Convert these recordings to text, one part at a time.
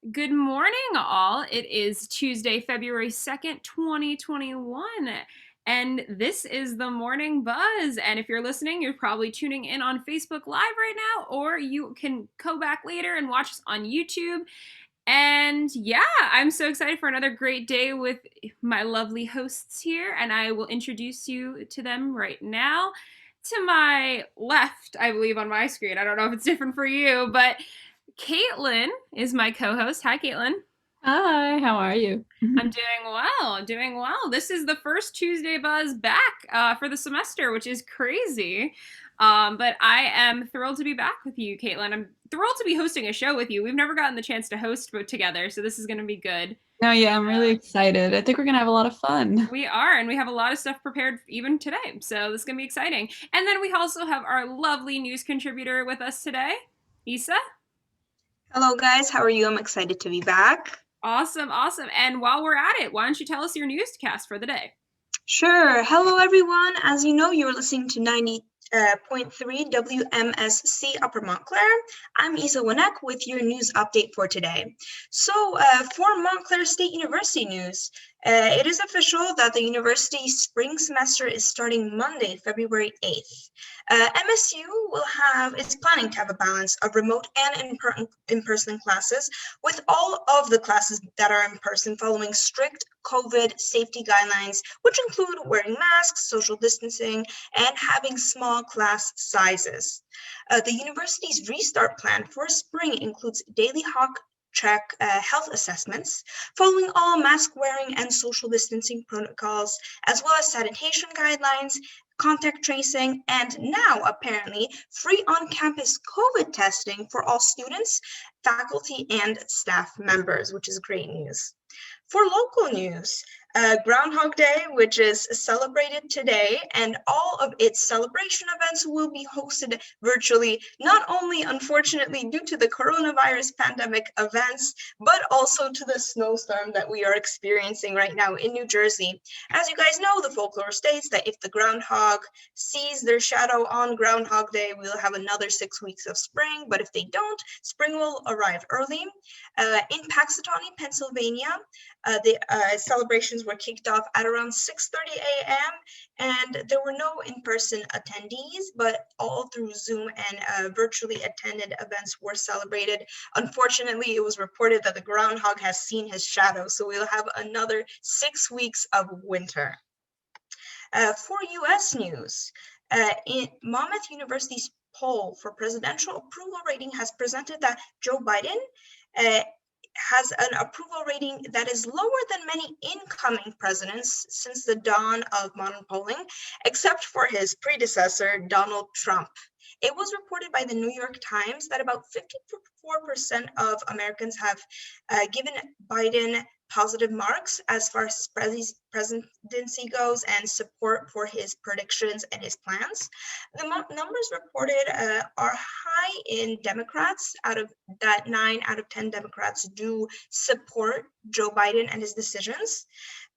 Good morning, all. It is Tuesday, February 2nd, 2021, and this is the Morning Buzz. And if you're listening, you're probably tuning in on Facebook Live right now, or you can go back later and watch us on YouTube. And yeah, I'm so excited for another great day with my lovely hosts here, and I will introduce you to them right now. To my left, I believe on my screen, I don't know if it's different for you, but Caitlin is my co-host. Hi, Caitlin. Hi, how are you? I'm doing well. Doing well. This is the first Tuesday Buzz back for the semester, which is crazy. But I am thrilled to be back with you, Caitlin. I'm thrilled to be hosting a show with you. We've never gotten the chance to host together, so this is going to be good. No, yeah, I'm really excited. I think we're gonna have a lot of fun. We are, and we have a lot of stuff prepared even today, so this is going to be exciting. And then we also have our lovely news contributor with us today, Isa. Hello, guys. How are you? I'm excited to be back. Awesome, awesome. And while we're at it, why don't you tell us your newscast for the day? Sure. Hello, everyone. As you know, you're listening to 90.3 WMSC Upper Montclair. I'm Isa Winek with your news update for today. So, for Montclair State University news, it is official that the university's spring semester is starting Monday, February 8th. MSU is planning to have a balance of remote and in-person classes, with all of the classes that are in person following strict COVID safety guidelines, which include wearing masks, social distancing, and having small class sizes. The university's restart plan for spring includes daily hawk check health assessments, following all mask wearing and social distancing protocols, as well as sanitation guidelines, contact tracing, and now apparently free on-campus COVID testing for all students, faculty, and staff members, which is great news. For local news, Groundhog Day, which is celebrated today, and all of its celebration events will be hosted virtually, not only unfortunately due to the coronavirus pandemic events, but also to the snowstorm that we are experiencing right now in New Jersey. As you guys know, the folklore states that if the groundhog sees their shadow on Groundhog Day, we'll have another 6 weeks of spring, but if they don't, spring will arrive early. In Paxitani, Pennsylvania, the celebrations were kicked off at around 6:30 a.m. and there were no in-person attendees, but all through Zoom and virtually attended events were celebrated. Unfortunately, it was reported that the groundhog has seen his shadow, so we'll have another 6 weeks of winter. For U.S. news, in Monmouth University's poll for presidential approval rating has presented that Joe Biden has an approval rating that is lower than many incoming presidents since the dawn of modern polling, except for his predecessor, Donald Trump. It was reported by the New York Times that about 54% of Americans have given Biden positive marks as far as presidency goes and support for his predictions and his plans. The numbers reported are high in Democrats. Out of that, 9 out of 10 Democrats do support Joe Biden and his decisions.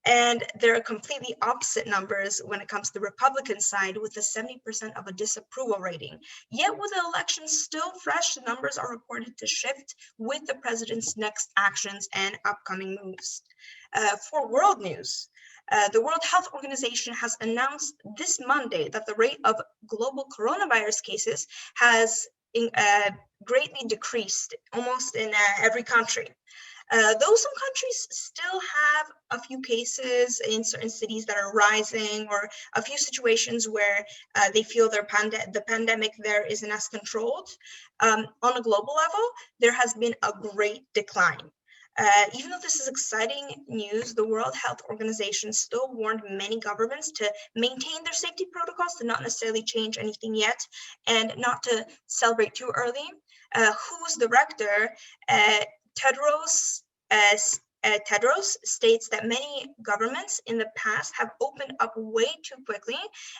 And there are completely opposite numbers when it comes to the Republican side, with a 70% of a disapproval rating. Yet with the election still fresh, the numbers are reported to shift with the president's next actions and upcoming moves. For world news, the World Health Organization has announced this Monday that the rate of global coronavirus cases has greatly decreased almost in every country. Though some countries still have a few cases in certain cities that are rising, or a few situations where they feel the pandemic there isn't as controlled, on a global level, there has been a great decline. Even though this is exciting news, the World Health Organization still warned many governments to maintain their safety protocols, to not necessarily change anything yet, and not to celebrate too early. WHO's director, Tedros Tedros states that many governments in the past have opened up way too quickly,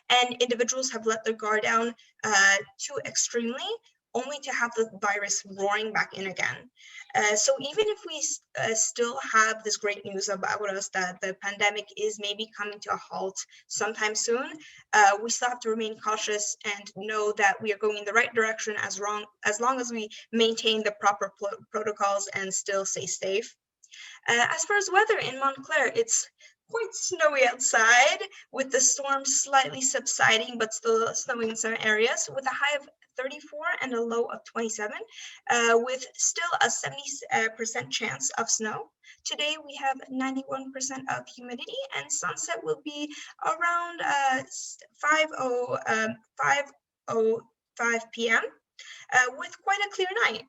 and individuals have let their guard down too extremely, only to have the virus roaring back in again. So even if we still have this great news about us that the pandemic is maybe coming to a halt sometime soon, we still have to remain cautious and know that we are going in the right direction as long as we maintain the proper protocols and still stay safe. As far as weather in Montclair, it's quite snowy outside, with the storm slightly subsiding, but still snowing in some areas, with a high of 34 and a low of 27, with still a 70% chance of snow. Today we have 91% of humidity, and sunset will be around 5:05 p.m. With quite a clear night.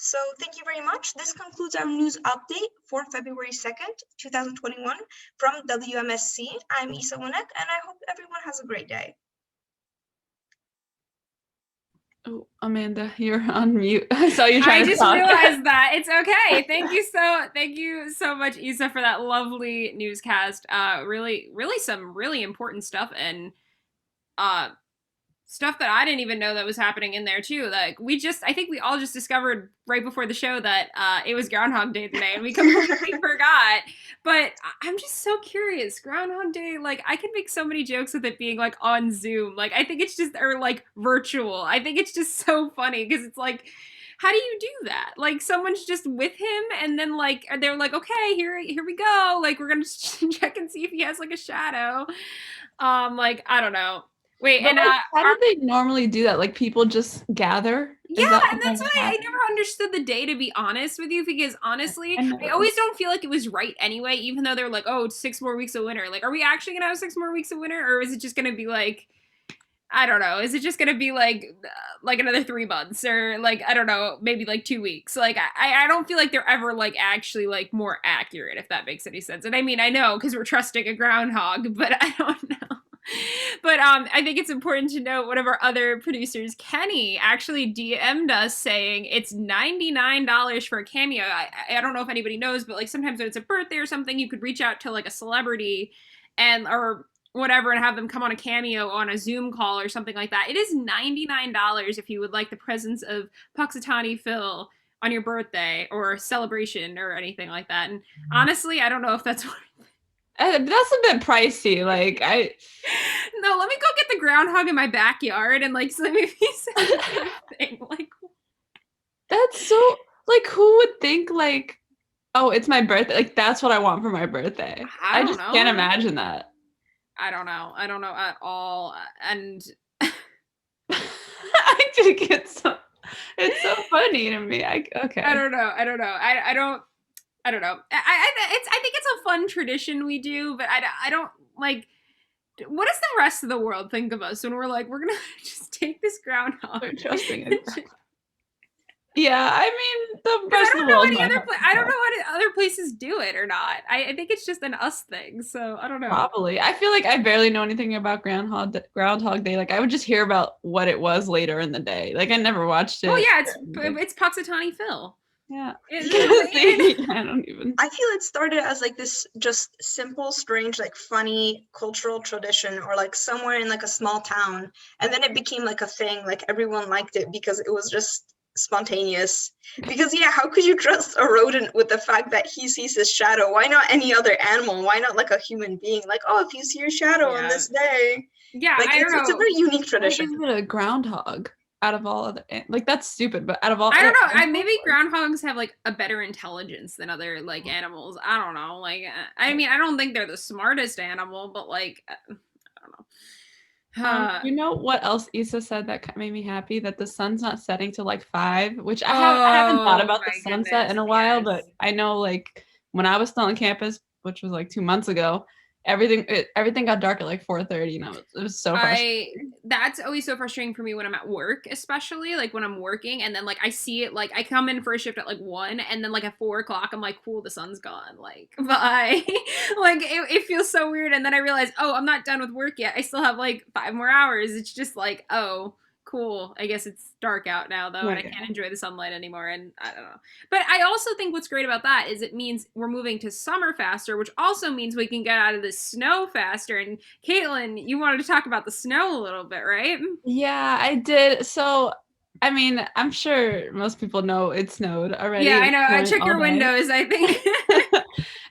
So thank you very much. This concludes our news update for February 2nd, 2021 from WMSC. I'm Isa Winek, and I hope everyone has a great day. Oh, Amanda, you're on mute. I saw you trying to talk. I just realized that. It's okay. Thank you so much, Isa, for that lovely newscast. Really some really important stuff, and stuff that I didn't even know that was happening in there too. Like I think we all just discovered right before the show that it was Groundhog Day today, and we completely forgot. But I'm just so curious. Groundhog Day, like I can make so many jokes with it being like on Zoom. Like I think it's just, or like virtual. I think it's just so funny because it's like, how do you do that? Like someone's just with him, and then like they're like, okay, here we go. Like we're gonna check and see if he has like a shadow. Like I don't know. Wait, but and like, how do they normally do that? Like people just gather? Yeah, and that's why I never understood the day, to be honest with you, because honestly, I always don't feel like it was right anyway, even though they're like, oh, it's 6 more weeks of winter. Like, are we actually gonna have 6 more weeks of winter, or is it just gonna be like, I don't know, is it just gonna be like another 3 months, or like, I don't know, maybe like 2 weeks? Like, I don't feel like they're ever like actually like more accurate, if that makes any sense. And I mean, I know because we're trusting a groundhog, but I don't know. But I think it's important to note one of our other producers, Kenny, actually DM'd us saying it's $99 for a cameo. I don't know if anybody knows, but like sometimes when it's a birthday or something, you could reach out to like a celebrity or whatever and have them come on a cameo on a Zoom call or something like that. It is $99 if you would like the presence of Puxatawny Phil on your birthday or celebration or anything like that. And honestly, I don't know if that's what that's a bit pricey. Like no, let me go get the groundhog in my backyard and like let me thing. Like that's so like who would think like, oh, it's my birthday. Like that's what I want for my birthday. I just can't imagine that. I don't know at all. And I think it's so funny to me. Okay. I don't know. I don't know. I think it's a fun tradition we do, but I don't like. What does the rest of the world think of us when we're like, we're gonna just take this groundhog? They're trusting it. Yeah, I mean the rest of the world. I don't know what other places do it or not. I think it's just an us thing. So I don't know. Probably. I feel like I barely know anything about Groundhog Day. Like I would just hear about what it was later in the day. Like I never watched it. Oh yeah, it's Puxatawny Phil. Yeah. I feel it started as like this just simple, strange, like funny cultural tradition, or like somewhere in like a small town, and then it became like a thing. Like everyone liked it because it was just spontaneous. Because yeah, how could you trust a rodent with the fact that he sees his shadow? Why not any other animal? Why not like a human being? Like, oh, if you see your shadow on this day. Yeah, like, it's a very unique tradition. What is it, a groundhog? Out of all other, like that's stupid, but out of all, I don't know. Maybe groundhogs have like a better intelligence than other like animals. I don't know. Like, I mean, I don't think they're the smartest animal, but like, I don't know. You know what else Isa said that made me happy? That the sun's not setting till like 5, which I haven't thought about the sunset in a while, but I know like when I was still on campus, which was like 2 months ago, everything got dark at like 4:30, and it was so frustrating. That's always so frustrating for me when I'm at work, especially like when I'm working, and then like I see it, like I come in for a shift at like 1, and then like at 4 o'clock I'm like, cool, the sun's gone, like bye. Like it feels so weird, and then I realize, oh, I'm not done with work yet, I still have like 5 more hours. It's just like, oh cool, I guess it's dark out now though, and I can't enjoy the sunlight anymore, and I don't know. But I also think what's great about that is it means we're moving to summer faster, which also means we can get out of the snow faster. And Caitlin, you wanted to talk about the snow a little bit, right? Yeah, I did. So I mean, I'm sure most people know it snowed already. Yeah, I It's know. I snowing check all your day. windows, I think.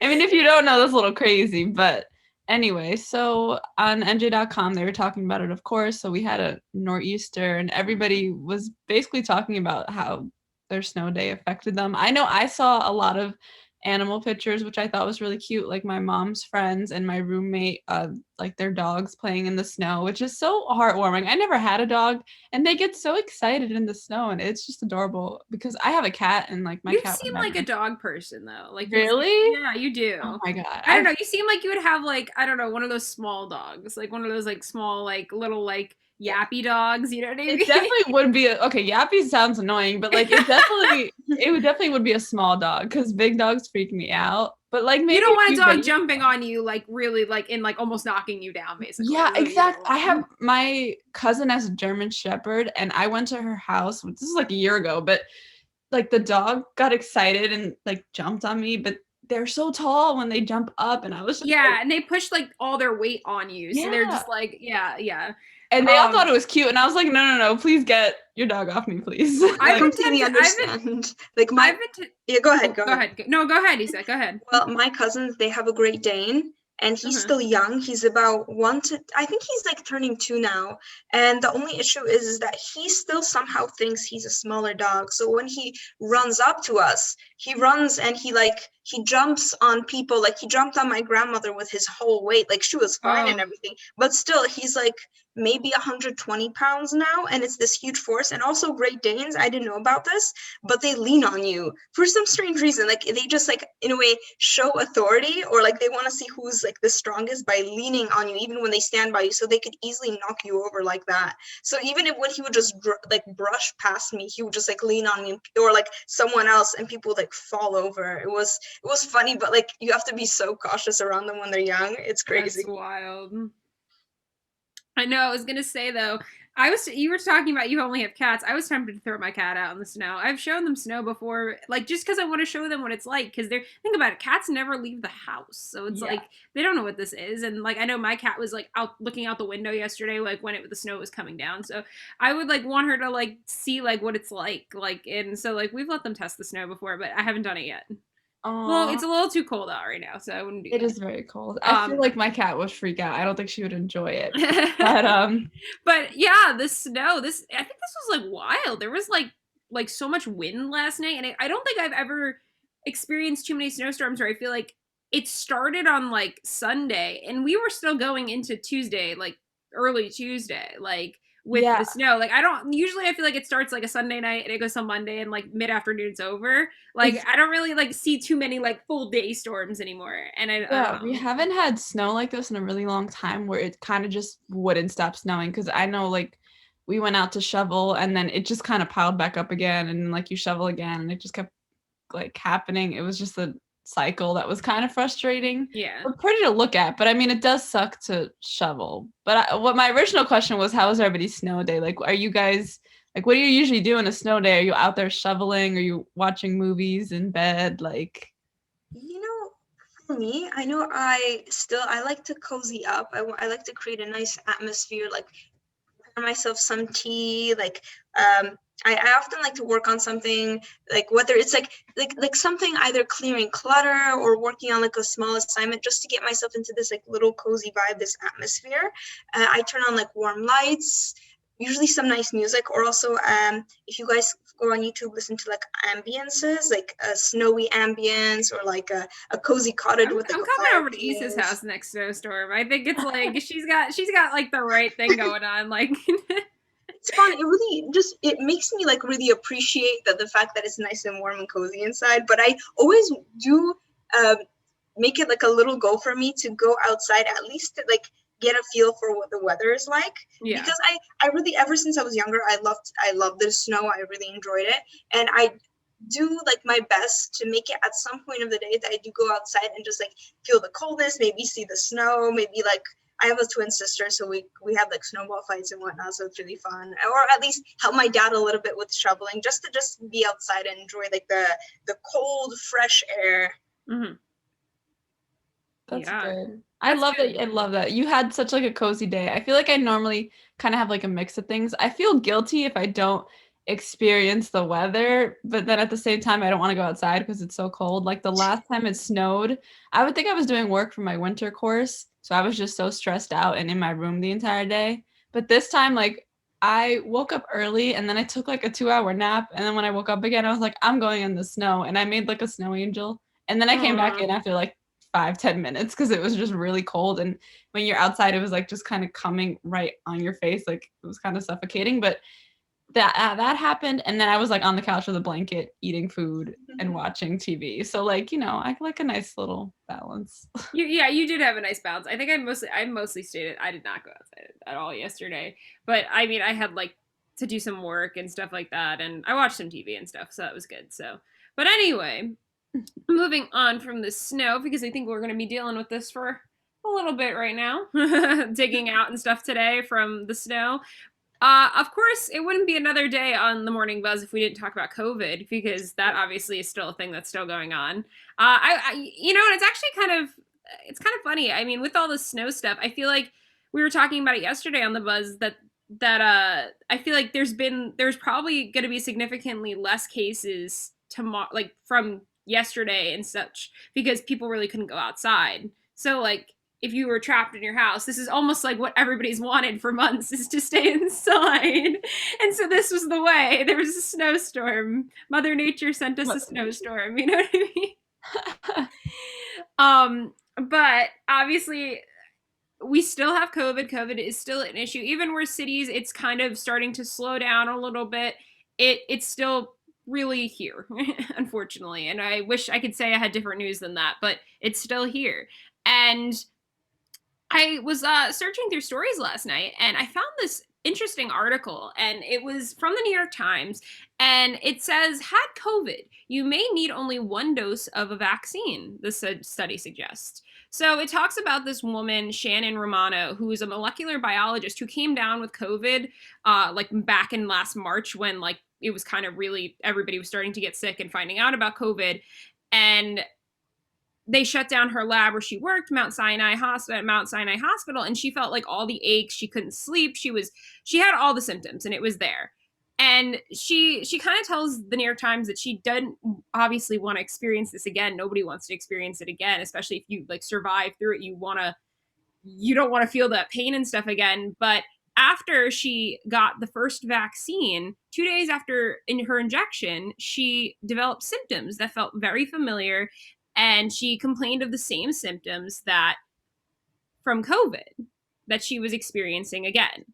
I mean, if you don't know, that's a little crazy. But anyway, so on NJ.com, they were talking about it, of course. So we had a nor'easter, and everybody was basically talking about how their snow day affected them. I know I saw a lot of animal pictures, which I thought was really cute, like my mom's friends and my roommate, like their dogs playing in the snow, which is so heartwarming. I never had a dog, and they get so excited in the snow, and it's just adorable because I have a cat, and like my You cat seem would like a never. dog person, though. Like, Really? yeah, you do. Oh my god. I don't know. You seem like you would have like, I don't know, one of those small dogs, like one of those like small, like little like yappy dogs. You know what I mean? It definitely would be okay, yappy sounds annoying, but like it would definitely would be a small dog because big dogs freak me out. But like You maybe don't a want a few dog babies. jumping on you, like really, like in like almost knocking you down, basically. Yeah, Is what you exactly. don't I have want. my cousin has a German Shepherd, and I went to her house. This is like a year ago, but like the dog got excited and like jumped on me, but they're so tall when they jump up, and I was just like, Yeah, and they push like all their weight on you, so they're yeah. just like, yeah, yeah. And they all thought it was cute, and I was like, no, no, no, please get your dog off me, please. I I've been completely tempted. understand. Like I've been. yeah, go Oh, ahead, go go ahead. ahead. No, go ahead, Isa. Go ahead. Well, my cousins, they have a Great Dane, and he's still young. He's about I think he's like turning 2 now. And the only issue is that he still somehow thinks he's a smaller dog. So when he runs up to us, he runs and he jumps on people. Like he jumped on my grandmother with his whole weight. Like she was fine and everything, but still he's like maybe 120 pounds now, and it's this huge force. And also Great Danes, I didn't know about this, but they lean on you for some strange reason. Like they just like in a way show authority, or like they want to see who's like the strongest by leaning on you even when they stand by you, so they could easily knock you over like that. So even if when he would just like brush past me, he would just like lean on me or like someone else, and people would like fall over. It was funny, but like you have to be so cautious around them when they're young. It's crazy. That's wild. I know. I was gonna say though, you were talking about you only have cats. I was tempted to throw my cat out in the snow. I've shown them snow before, like just because I want to show them what it's like. Because they're think about it, cats never leave the house, so it's like they don't know what this is. And like I know my cat was like out looking out the window yesterday, like when the snow was coming down. So I would like want her to like see like what it's like, and so like we've let them test the snow before, but I haven't done it yet. Well, it's a little too cold out right now, so I wouldn't do It that. is very cold. I feel like my cat would freak out. I don't think she would enjoy it. But yeah, the snow. I think this was like wild. There was like so much wind last night, and I don't think I've ever experienced too many snowstorms where I feel like it started on like Sunday, and we were still going into Tuesday, like early Tuesday, like with the snow. Like I don't usually I feel like it starts like a Sunday night and it goes till Monday and like mid-afternoon's over. Like I don't really like see too many like full day storms anymore. And I don't know. We haven't had snow like this in a really long time where it kind of just wouldn't stop snowing, because I know like we went out to shovel and then it just kind of piled back up again, and like you shovel again and it just kept like happening. It was just a cycle that was kind of frustrating. Yeah. But pretty to look at, but I mean it does suck to shovel. But what my original question was, how was everybody's snow day? Like, are you guys like, what do you usually do on a snow day? Are you out there shoveling? Are you watching movies in bed? Like, you know, for me, I know I like to cozy up. I like to create a nice atmosphere, like pour myself some tea, like I often like to work on something, like whether it's like something either clearing clutter or working on like a small assignment, just to get myself into this like little cozy vibe, this atmosphere. I turn on like warm lights, usually some nice music, or also if you guys go on YouTube, listen to like ambiances, like a snowy ambience, or like a cozy cottage with like I'm a coming over to fireplace. Issa's house next snowstorm. I think it's like she's got like the right thing going on. Like it's fun. It really it makes me like really appreciate the fact that it's nice and warm and cozy inside. But I always do make it like a little goal for me to go outside, at least to like get a feel for what the weather is like. Yeah. Because I really, ever since I was younger, I loved the snow. I really enjoyed it, and I do like my best to make it at some point of the day that I do go outside and just like feel the coldness, maybe see the snow, maybe like I have a twin sister, so we have like snowball fights and whatnot, so it's really fun. Or at least help my dad a little bit with shoveling, just to be outside and enjoy like the cold, fresh air. Mm-hmm. That's good. I love that. You had such like a cozy day. I feel like I normally kind of have like a mix of things. I feel guilty if I don't experience the weather, but then at the same time, I don't want to go outside because it's so cold. Like the last time it snowed, I would think I was doing work for my winter course. So I was just so stressed out and in my room the entire day. But this time, like, I woke up early and then I took like a 2-hour nap. And then when I woke up again, I was like, I'm going in the snow. And I made like a snow angel. And then I came back in after like 5-10 minutes because it was just really cold. And when you're outside, it was like just kind of coming right on your face. Like it was kind of suffocating. But that happened, and then I was like on the couch with a blanket eating food and watching TV. So like, I like a nice little balance. You did have a nice balance. I think I mostly stayed I did not go outside at all yesterday, but I mean I had like to do some work and stuff like that, and I watched some TV and stuff, so that was good. So but anyway, moving on from the snow, because I think we're going to be dealing with this for a little bit right now, digging out and stuff today from the snow. Of course, it wouldn't be another day on the Morning Buzz if we didn't talk about COVID, because that obviously is still a thing that's still going on. And it's kind of funny. I mean, with all the snow stuff, I feel like we were talking about it yesterday on the Buzz that I feel like there's probably going to be significantly less cases tomorrow, like from yesterday and such, because people really couldn't go outside. So like, if you were trapped in your house, this is almost like what everybody's wanted for months, is to stay inside. And so this was the way. There was a snowstorm. Mother Nature sent us a snowstorm, you know what I mean? But obviously we still have COVID. COVID is still an issue. Even where cities, it's kind of starting to slow down a little bit. It's still really here, unfortunately. And I wish I could say I had different news than that, but it's still here. And I was searching through stories last night, and I found this interesting article, and it was from the New York Times, and it says, had COVID, you may need only one dose of a vaccine, the study suggests. So it talks about this woman, Shannon Romano, who is a molecular biologist who came down with COVID like back in last March, when like it was kind of really, everybody was starting to get sick and finding out about COVID. And they shut down her lab where she worked, Mount Sinai Hospital, and she felt like all the aches, she couldn't sleep, she had all the symptoms, and it was there. And she kind of tells the New York Times that she doesn't obviously want to experience this again. Nobody wants to experience it again, especially if you like survive through it. You don't want to feel that pain and stuff again. But after she got the first vaccine, 2 days after her injection, she developed symptoms that felt very familiar. And she complained of the same symptoms that from COVID that she was experiencing again.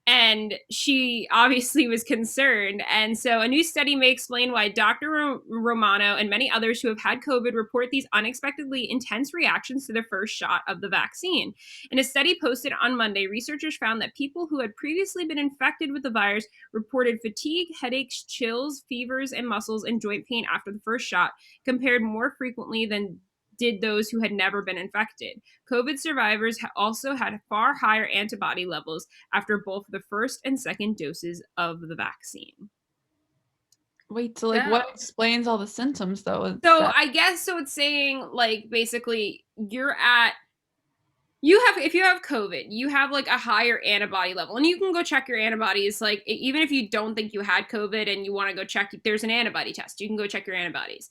And she obviously was concerned. And so a new study may explain why Dr. Romano and many others who have had COVID report these unexpectedly intense reactions to their first shot of the vaccine. In a study posted on Monday, researchers found that people who had previously been infected with the virus reported fatigue, headaches, chills, fevers, and muscles and joint pain after the first shot, compared more frequently than did those who had never been infected. COVID survivors also had far higher antibody levels after both the first and second doses of the vaccine. Wait, so like what explains all the symptoms though? I guess so it's saying like basically if you have COVID, you have like a higher antibody level, and you can go check your antibodies. Like even if you don't think you had COVID and you want to go check, there's an antibody test. You can go check your antibodies.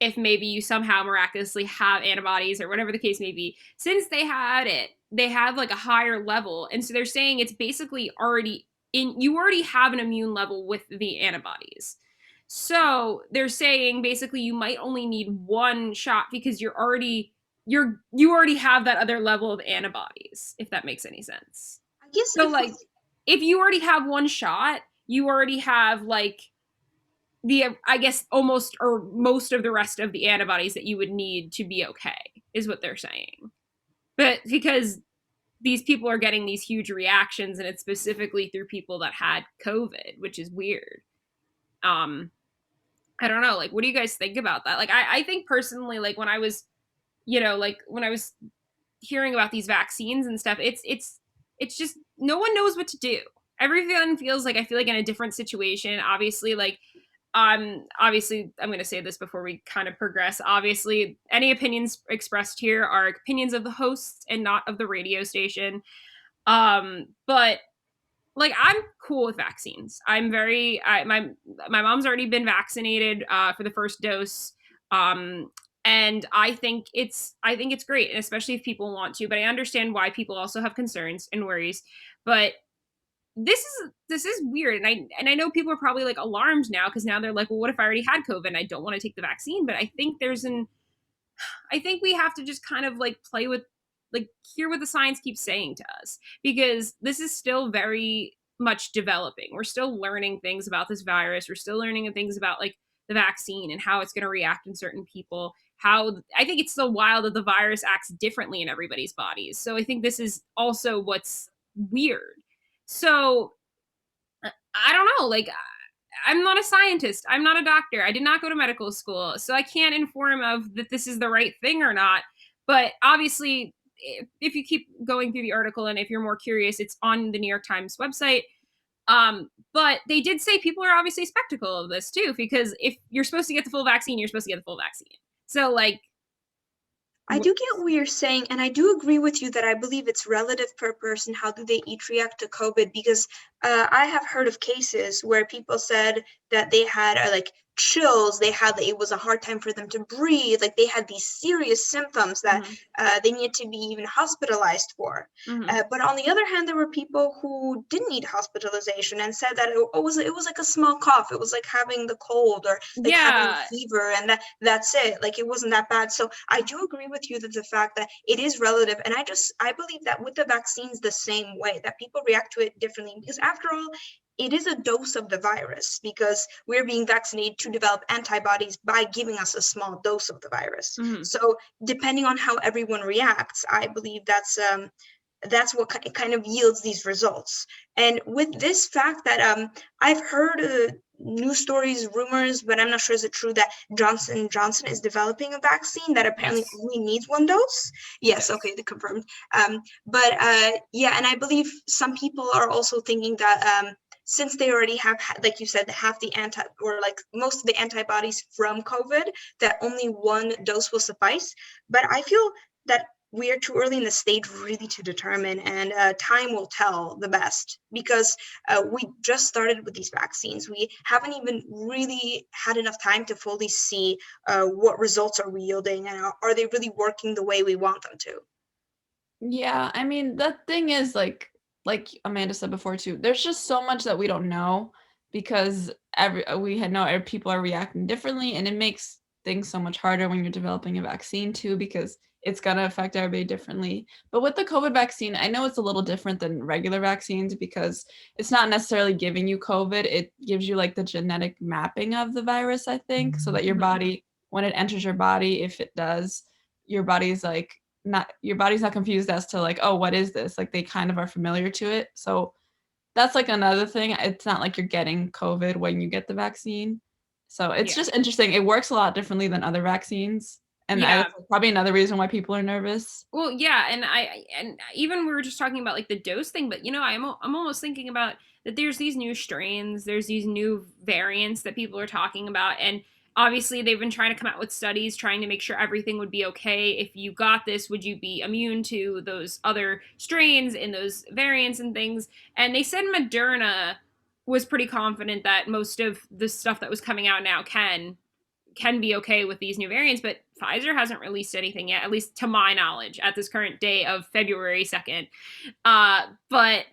If maybe you somehow miraculously have antibodies or whatever the case may be, since they had it, they have like a higher level. And so they're saying it's basically you already have an immune level with the antibodies. So they're saying basically you might only need one shot because you already have that other level of antibodies, if that makes any sense. I guess so. Like, if you already have one shot, you already have like I guess almost or most of the rest of the antibodies that you would need to be okay, is what they're saying. But because these people are getting these huge reactions, and it's specifically through people that had COVID, which is weird. I don't know. Like, what do you guys think about that? Like, I think personally, like when I was, like when I was hearing about these vaccines and stuff, it's just no one knows what to do. Everyone feels like, I feel like in a different situation. Obviously, like, obviously, I'm going to say this before we kind of progress. Obviously, any opinions expressed here are opinions of the hosts and not of the radio station. But like I'm cool with vaccines. My mom's already been vaccinated for the first dose. Um, and I think it's great, and especially if people want to, but I understand why people also have concerns and worries. But this is weird, and I know people are probably like alarmed now because now they're like, well, what if I already had COVID and I don't want to take the vaccine? But I think we have to just kind of like play with, like, hear what the science keeps saying to us, because this is still very much developing. We're still learning things about this virus. We're still learning things about like the vaccine and how it's going to react in certain people. How I think it's still wild that the virus acts differently in everybody's bodies. So I think this is also what's weird. So I don't know, like I'm not a scientist. I'm not a doctor. I did not go to medical school. So I can't inform of that this is the right thing or not. But obviously, if you keep going through the article and if you're more curious, it's on the New York Times website. But they did say people are obviously skeptical of this too, because if you're supposed to get the full vaccine, you're supposed to get the full vaccine. So like, I do get what you're saying, and I do agree with you that I believe it's relative per person. How do they each react to COVID? Because I have heard of cases where people said that they had like chills, it was a hard time for them to breathe, like they had these serious symptoms that they needed to be even hospitalized for. But on the other hand, there were people who didn't need hospitalization and said that it was like a small cough. It was like having the cold or like having a fever, and that's it. Like it wasn't that bad. So I do agree with you that the fact that it is relative, and I believe that with the vaccines the same way, that people react to it differently, because after all, it is a dose of the virus, because we're being vaccinated to develop antibodies by giving us a small dose of the virus. So depending on how everyone reacts, I believe that's what kind of yields these results. And with this fact that I've heard news stories, rumors, but I'm not sure is it true that Johnson & Johnson is developing a vaccine that apparently only needs one dose? Yes, okay, they confirmed. But yeah, and I believe some people are also thinking that since they already have, like you said, half the most of the antibodies from COVID, that only one dose will suffice. But I feel that we are too early in the stage really to determine, and time will tell the best, because we just started with these vaccines. We haven't even really had enough time to fully see what results are we yielding, and are they really working the way we want them to. Yeah, I mean, the thing is, like Amanda said before too, there's just so much that we don't know, because people are reacting differently, and it makes things so much harder when you're developing a vaccine too, because it's going to affect everybody differently. But with the COVID vaccine, I know it's a little different than regular vaccines, because it's not necessarily giving you COVID. It gives you like the genetic mapping of the virus, I think, so that your body, when it enters your body, if it does, your body's not confused as to like, oh, what is this? Like they kind of are familiar to it. So that's like another thing. It's not like you're getting COVID when you get the vaccine. So it's just interesting. It works a lot differently than other vaccines. And that's probably another reason why people are nervous. Well, yeah, and even we were just talking about like the dose thing, but I'm almost thinking about that there's these new strains, there's these new variants that people are talking about, and obviously they've been trying to come out with studies trying to make sure everything would be okay. If you got this, would you be immune to those other strains and those variants and things? And they said Moderna was pretty confident that most of the stuff that was coming out now can be okay with these new variants, but Pfizer hasn't released anything yet, at least to my knowledge, at this current day of February 2nd. But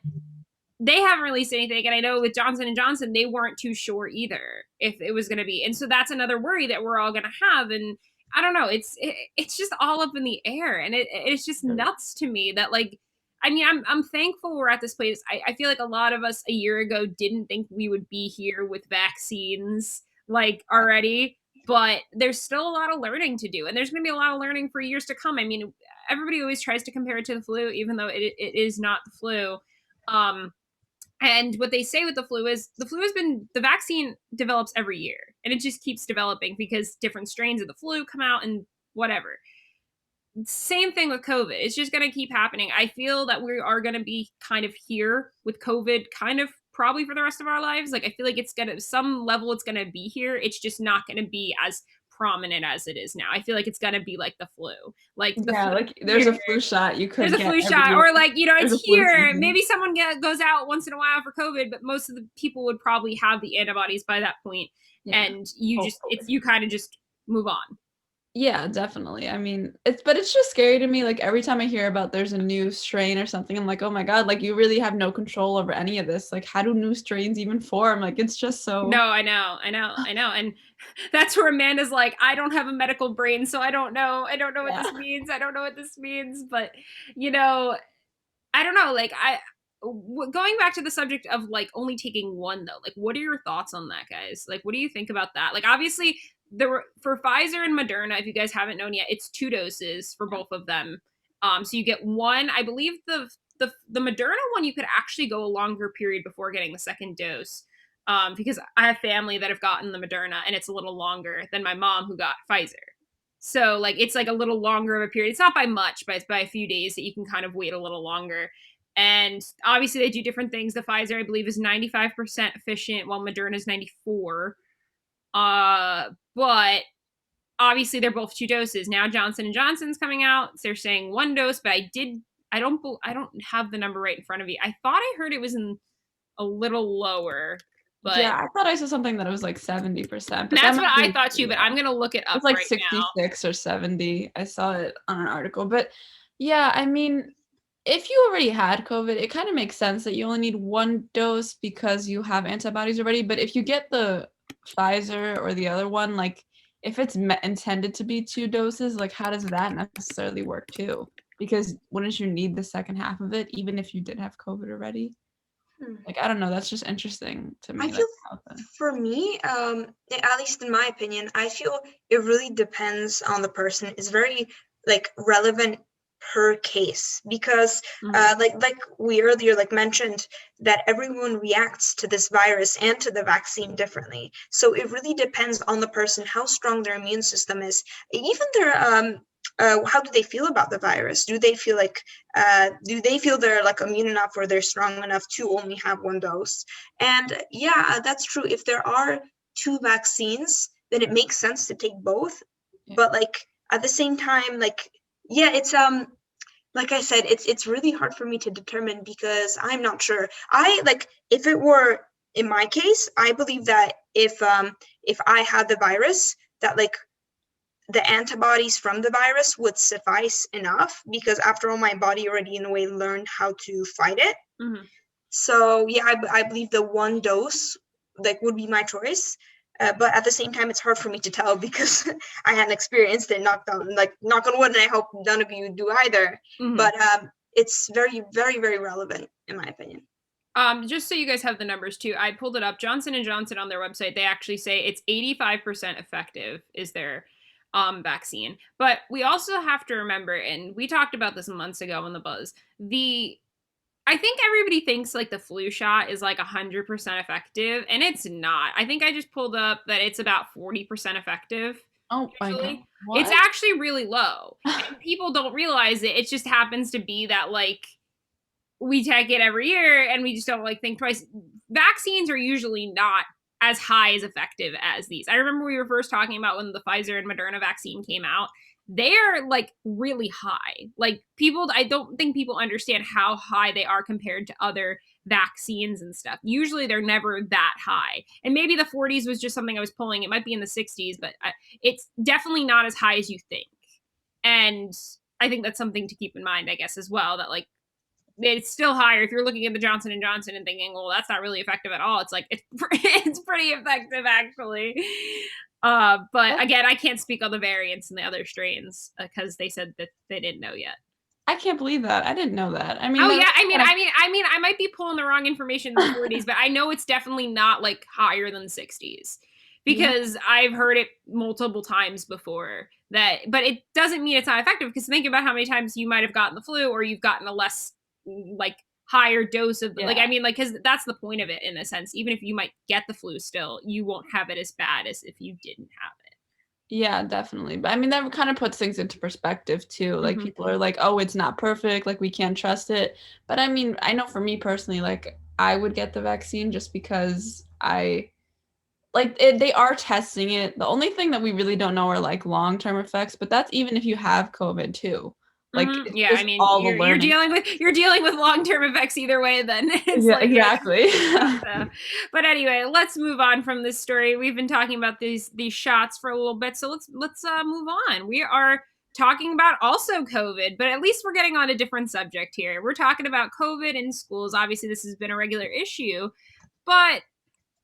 they haven't released anything, and I know with Johnson & Johnson, they weren't too sure either if it was going to be. And so that's another worry that we're all going to have. And I don't know, it's just all up in the air, and it's just nuts to me that, like, I mean, I'm thankful we're at this place. I feel like a lot of us a year ago didn't think we would be here with vaccines like already, but there's still a lot of learning to do, and there's going to be a lot of learning for years to come. I mean, everybody always tries to compare it to the flu, even though it is not the flu. And what they say with the flu has been, the vaccine develops every year, and it just keeps developing because different strains of the flu come out and whatever. Same thing with COVID. It's just going to keep happening. I feel that we are going to be kind of here with COVID kind of probably for the rest of our lives. Like, I feel like it's going to, some level, it's going to be here. It's just not going to be as prominent as it is now. I feel like it's gonna be like the flu. Like there's a flu shot you could get. There's a flu shot, or like it's here. Maybe someone goes out once in a while for COVID, but most of the people would probably have the antibodies by that point, and you kind of just move on. Yeah, definitely. I mean, it's just scary to me. Like every time I hear about there's a new strain or something, I'm like, oh my God, like you really have no control over any of this. Like, how do new strains even form? Like, it's just so. No, I know. And that's where Amanda's like, I don't have a medical brain, so I don't know what this means. I don't know what this means. But, I don't know. Like, going back to the subject of like only taking one though, like, what are your thoughts on that, guys? Like, what do you think about that? Like, obviously, for Pfizer and Moderna, if you guys haven't known yet, it's 2 doses for both of them. So you get one. I believe the Moderna one, you could actually go a longer period before getting the second dose, because I have family that have gotten the Moderna, and it's a little longer than my mom who got Pfizer. So like it's like a little longer of a period. It's not by much, but it's by a few days that you can kind of wait a little longer. And obviously they do different things. The Pfizer, I believe, is 95% efficient, while Moderna is 94%. But obviously they're both 2 doses. Now Johnson & Johnson's coming out. So they're saying 1 dose, but I don't have the number right in front of me. I thought I heard it was in a little lower. But yeah, I thought I saw something that it was like 70%. But that's what I thought too, but I'm going to look it up. It's like 66 or 70. I saw it on an article. But yeah, I mean, if you already had COVID, it kind of makes sense that you only need 1 dose because you have antibodies already. But if you get the Pfizer or the other one, like if it's intended to be 2 doses, like how does that necessarily work too? Because wouldn't you need the second half of it even if you did have COVID already? Like, I don't know. That's just interesting to me. I feel for me, at least in my opinion, I feel it really depends on the person. It's very like relevant per case because like we earlier mentioned that everyone reacts to this virus and to the vaccine differently. So it really depends on the person, how strong their immune system is, even their how do they feel about the virus? Do they feel like they're like immune enough or they're strong enough to only have 1 dose? And yeah, that's true. If there are 2 vaccines, then it makes sense to take both. Yeah. But like at the same time, like, yeah, it's like I said, it's really hard for me to determine because I'm not sure. If it were in my case, I believe that if I had the virus, that like the antibodies from the virus would suffice enough because after all, my body already in a way learned how to fight it. Mm-hmm. So yeah, I believe the 1 dose like would be my choice. But at the same time, it's hard for me to tell because I hadn't experienced it. Knock on wood, and I hope none of you do either. Mm-hmm. But it's very, very, very relevant in my opinion. Just so you guys have the numbers too, I pulled it up. Johnson & Johnson on their website, they actually say it's 85% effective is their vaccine. But we also have to remember, and we talked about this months ago in the buzz, I think everybody thinks like the flu shot is like 100% effective, and it's not. I think I just pulled up that it's about 40% effective. Oh my God. What? It's actually really low. And people don't realize it. It just happens to be that like we take it every year and we just don't like think twice. Vaccines are usually not as high as effective as these. I remember we were first talking about when the Pfizer and Moderna vaccine came out. They are like really high. Like I don't think people understand how high they are compared to other vaccines and stuff. Usually they're never that high. And maybe the 40s was just something I was pulling. It might be in the 60s, but it's definitely not as high as you think. And I think that's something to keep in mind, I guess, as well, that like it's still higher. If you're looking at the Johnson & Johnson and thinking, well, that's not really effective at all. It's like, it's pretty effective actually. But again, I can't speak on the variants and the other strains because they said that they didn't know yet. I can't believe that. I didn't know that. I mean, I might be pulling the wrong information in the 40s, but I know it's definitely not like higher than 60s because I've heard it multiple times before but it doesn't mean it's not effective because think about how many times you might have gotten the flu or you've gotten a less like higher dose of like, I mean, like, because that's the point of it in a sense. Even if you might get the flu still, you won't have it as bad as if you didn't have it. Yeah, definitely. But I mean, that kind of puts things into perspective too. Like people are like, oh, it's not perfect. Like we can't trust it. But I mean, I know for me personally, like I would get the vaccine just because I like they are testing it. The only thing that we really don't know are like long-term effects, but that's even if you have COVID too. Like it's Yeah, I just mean, all the you're learning. dealing with long-term effects either way. Then it's Yeah, like exactly. But anyway, let's move on from this story. We've been talking about these shots for a little bit, so let's move on. We are talking about also COVID, but at least we're getting on a different subject here. We're talking about COVID in schools. Obviously, this has been a regular issue, but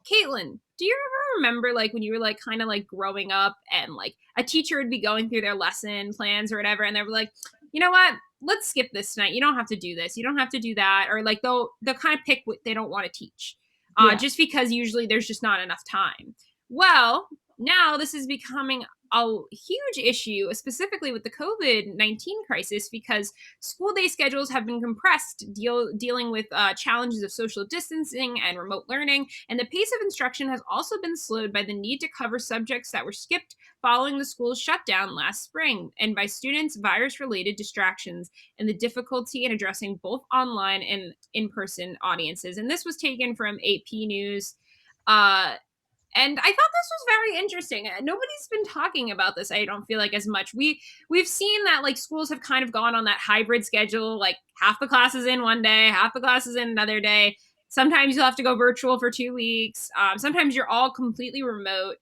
Caitlin, do you ever remember like when you were like kind of like growing up and like a teacher would be going through their lesson plans or whatever, and they were like, you know what? Let's skip this tonight. You don't have to do this. You don't have to do that. Or like they'll kind of pick what they don't want to teach, Yeah. just because usually there's just not enough time. Well, now this is becoming a huge issue, specifically with the COVID-19 crisis, because school day schedules have been compressed, dealing with challenges of social distancing and remote learning, and the pace of instruction has also been slowed by the need to cover subjects that were skipped following the school's shutdown last spring, and by students' virus-related distractions and the difficulty in addressing both online and in-person audiences. And this was taken from AP News. And I thought this was very interesting. Nobody's been talking about this, I don't feel like, as much. We've seen that like schools have kind of gone on that hybrid schedule, like half the classes in one day, half the classes in another day. Sometimes you'll have to go virtual for 2 weeks. Sometimes you're all completely remote.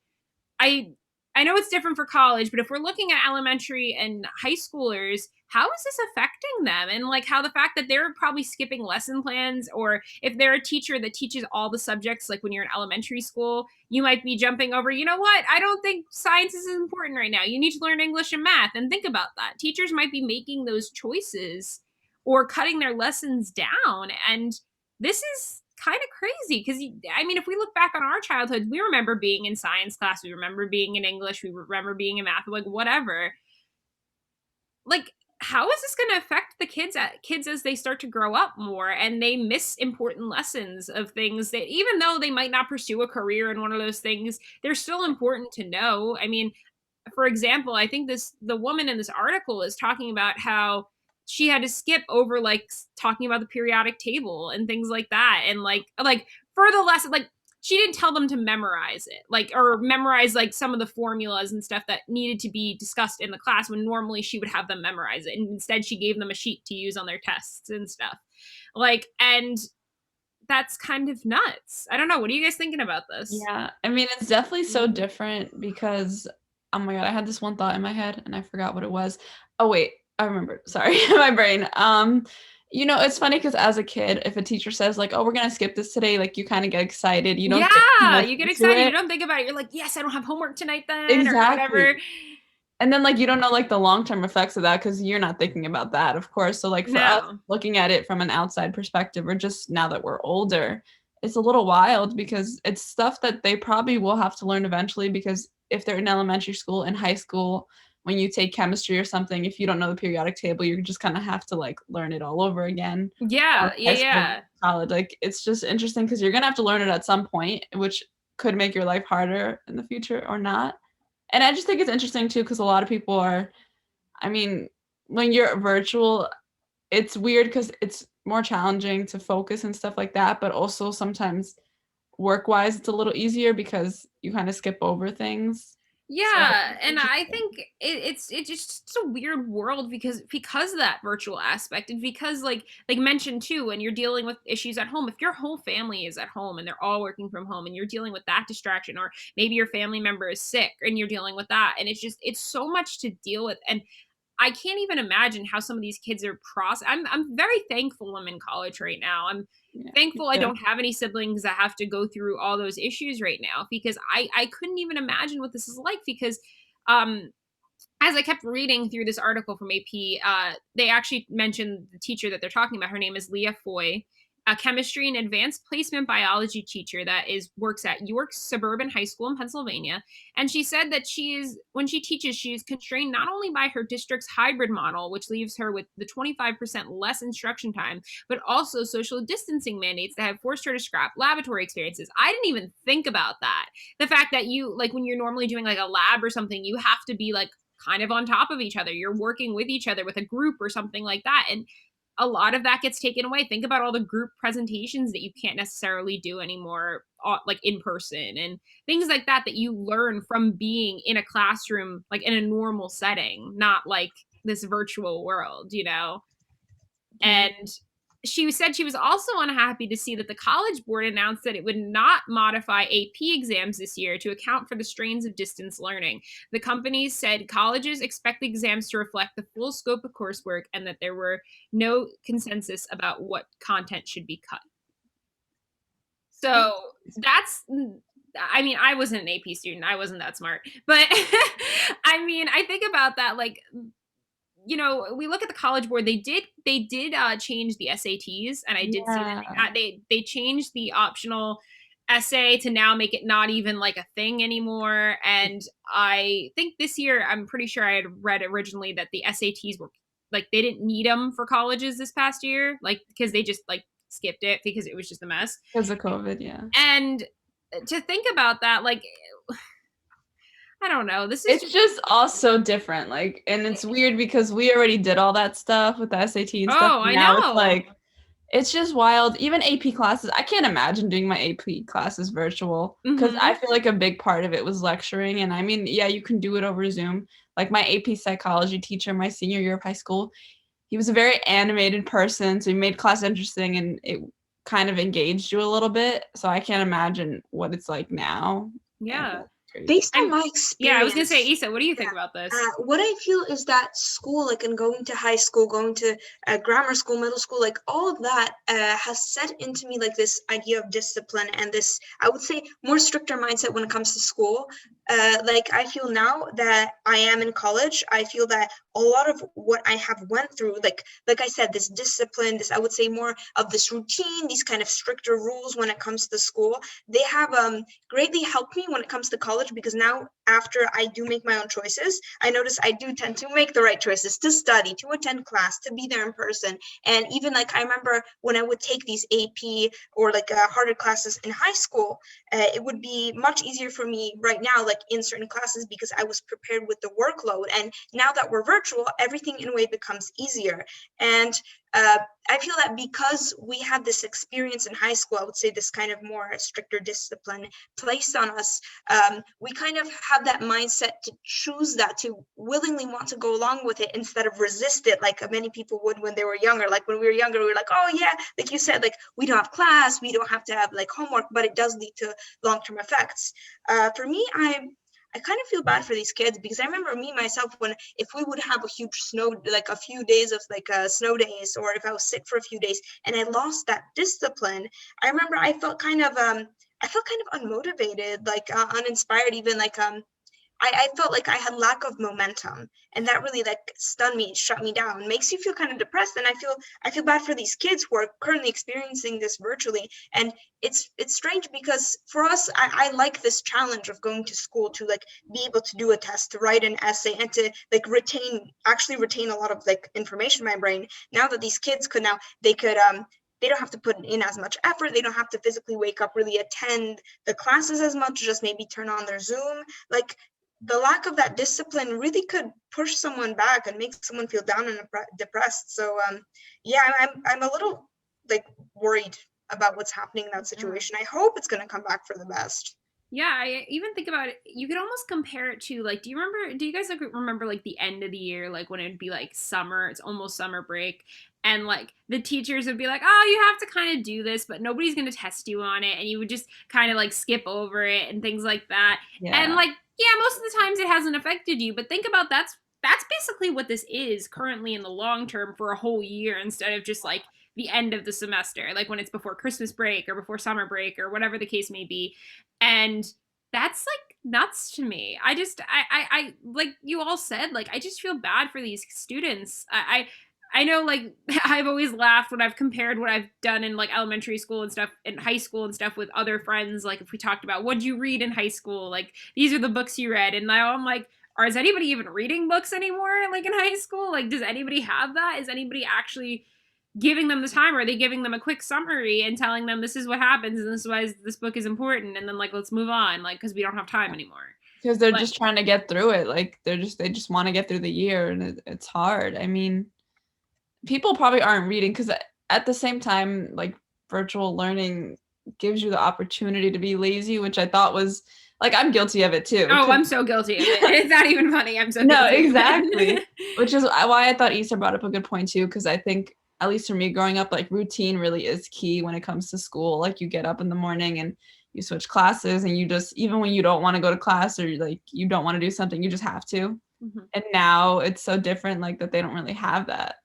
I I know it's different for college, but if we're looking at elementary and high schoolers, how is this affecting them? And like how the fact that they're probably skipping lesson plans, or if they're a teacher that teaches all the subjects, like when you're in elementary school, you might be jumping over, you know what? I don't think science is important right now. You need to learn English and math. And think about that. Teachers might be making those choices or cutting their lessons down. And this is kind of crazy because I mean, if we look back on our childhood, we remember being in science class, we remember being in English, we remember being in math, like whatever. Like, how is this going to affect the kids as they start to grow up more and they miss important lessons of things that, even though they might not pursue a career in one of those things, they're still important to know. I mean, for example, I think the woman in this article is talking about how she had to skip over like talking about the periodic table and things like that, and like for the lesson, like she didn't tell them to memorize it, like, or memorize like some of the formulas and stuff that needed to be discussed in the class, when normally she would have them memorize it, and instead she gave them a sheet to use on their tests and stuff. Like, and that's kind of nuts. I don't know, what are you guys thinking about this? Yeah, I mean, it's definitely so different because, oh my God, I had this one thought in my head and I forgot what it was. Oh wait, I remembered. Sorry, my brain. You know, it's funny because as a kid, if a teacher says like, "Oh, we're gonna skip this today," like you kind of get excited. You don't. Yeah, you get excited. You don't think about it. You're like, "Yes, I don't have homework tonight then," exactly. or whatever. And then like you don't know like the long-term effects of that because you're not thinking about that, of course. So like for us looking at it from an outside perspective, or just now that we're older, it's a little wild because it's stuff that they probably will have to learn eventually, because if they're in elementary school and high school, when you take chemistry or something, if you don't know the periodic table, you just kind of have to like learn it all over again. Yeah. College, like it's just interesting because you're gonna have to learn it at some point, which could make your life harder in the future or not. And I just think it's interesting too because a lot of people are, I mean, when you're virtual, it's weird because it's more challenging to focus and stuff like that, but also sometimes work-wise it's a little easier because you kind of skip over things. Yeah, so, and I think it's just a weird world because of that virtual aspect, and because like mentioned too, when you're dealing with issues at home, if your whole family is at home and they're all working from home and you're dealing with that distraction, or maybe your family member is sick and you're dealing with that, and it's so much to deal with. And I can't even imagine how some of these kids are I'm very thankful I'm in college right now. I'm thankful I don't have any siblings that have to go through all those issues right now, because I couldn't even imagine what this is like, because as I kept reading through this article from AP, they actually mentioned the teacher that they're talking about. Her name is Leah Foy, a chemistry and advanced placement biology teacher that works at York Suburban High School in Pennsylvania. And she said that when she teaches, she is constrained not only by her district's hybrid model, which leaves her with the 25% less instruction time, but also social distancing mandates that have forced her to scrap laboratory experiences. I didn't even think about that. The fact that you, like, when you're normally doing like a lab or something, you have to be like kind of on top of each other. You're working with each other with a group or something like that. And a lot of that gets taken away. Think about all the group presentations that you can't necessarily do anymore, like in person, and things like that that you learn from being in a classroom, like in a normal setting, not like this virtual world, you know? Yeah. And she said she was also unhappy to see that the College Board announced that it would not modify AP exams this year to account for the strains of distance learning. The company said colleges expect the exams to reflect the full scope of coursework and that there were no consensus about what content should be cut. So that's, I mean, I wasn't an AP student. I wasn't that smart. But I mean, I think about that, like, you know, we look at the College Board. They did change the SATs, and I did see that they changed the optional essay to now make it not even like a thing anymore. And I think this year, I'm pretty sure I had read originally that the SATs were like they didn't need them for colleges this past year, like because they just like skipped it because it was just a mess because of COVID. Yeah, and to think about that, like. I don't know. This is it's just also different. Like, and it's weird because we already did all that stuff with the SAT and stuff. Oh, I now know. It's like, it's just wild. Even AP classes, I can't imagine doing my AP classes virtual because I feel like a big part of it was lecturing. And I mean, yeah, you can do it over Zoom. Like my AP psychology teacher, my senior year of high school, he was a very animated person, so he made class interesting and it kind of engaged you a little bit. So I can't imagine what it's like now. Yeah. Based on my experience. Yeah, I was gonna say, Issa, what do you think about this? What I feel is that school, like, and going to high school, going to grammar school, middle school, like all of that has set into me like this idea of discipline and this, I would say, more stricter mindset when it comes to school. Like I feel now that I am in college, I feel that a lot of what I have went through, like I said, this discipline, this, I would say, more of this routine, these kind of stricter rules when it comes to school, they have greatly helped me when it comes to college, because now after I do make my own choices, I notice I do tend to make the right choices, to study, to attend class, to be there in person. And even like I remember when I would take these AP or like harder classes in high school, it would be much easier for me right now, like in certain classes, because I was prepared with the workload. And now that we're virtual, everything in a way becomes easier. And I feel that because we had this experience in high school, I would say this kind of more stricter discipline placed on us, we kind of have that mindset to choose that, to willingly want to go along with it instead of resist it like many people would when they were younger. Like when we were younger, we were like, oh yeah, like you said, like we don't have class, we don't have to have like homework, but it does lead to long-term effects. For me, I kind of feel bad for these kids, because I remember me myself, when if we would have a huge snow, like a few days of like snow days, or if I was sick for a few days and I lost that discipline, I remember I felt kind of unmotivated, like uninspired, even like I felt like I had lack of momentum, and that really like stunned me, shut me down, makes you feel kind of depressed. And I feel bad for these kids who are currently experiencing this virtually. And it's strange, because for us, I like this challenge of going to school to like be able to do a test, to write an essay, and to like actually retain a lot of like information in my brain. Now that these kids they don't have to put in as much effort. They don't have to physically wake up, really attend the classes as much, just maybe turn on their Zoom. Like the lack of that discipline really could push someone back and make someone feel down and depressed. So yeah, I'm a little like worried about what's happening in that situation. I hope it's going to come back for the best. Yeah, I even think about it. You could almost compare it to like, do you guys like remember like the end of the year, like when it'd be like summer, it's almost summer break, and like the teachers would be like, oh, you have to kind of do this, but nobody's going to test you on it, and you would just kind of like skip over it and things like that. Yeah. And like, yeah, most of the times it hasn't affected you, but think about that's basically what this is currently in the long term for a whole year, instead of just like the end of the semester, like when it's before Christmas break or before summer break or whatever the case may be. And that's like nuts to me. I like you all said, like I just feel bad for these students. I know, like I've always laughed when I've compared what I've done in like elementary school and stuff, in high school and stuff, with other friends. Like if we talked about what'd you read in high school, like these are the books you read, and now I'm like, is anybody even reading books anymore? Like in high school, like does anybody have that? Is anybody actually giving them the time, or are they giving them a quick summary and telling them this is what happens and this is why this book is important, and then like let's move on, like because we don't have time anymore, because they're just trying to get through it. Like they just want to get through the year, and it's hard. I mean, people probably aren't reading because at the same time, like virtual learning gives you the opportunity to be lazy, which I thought was like, I'm guilty of it too. Oh, I'm so guilty of it. It's not even funny. I'm so no, guilty exactly. Which is why I thought Issa brought up a good point too, because I think at least for me growing up, like routine really is key when it comes to school. Like you get up in the morning and you switch classes and you just, even when you don't want to go to class or like you don't want to do something, you just have to. Mm-hmm. And now it's so different, like that they don't really have that.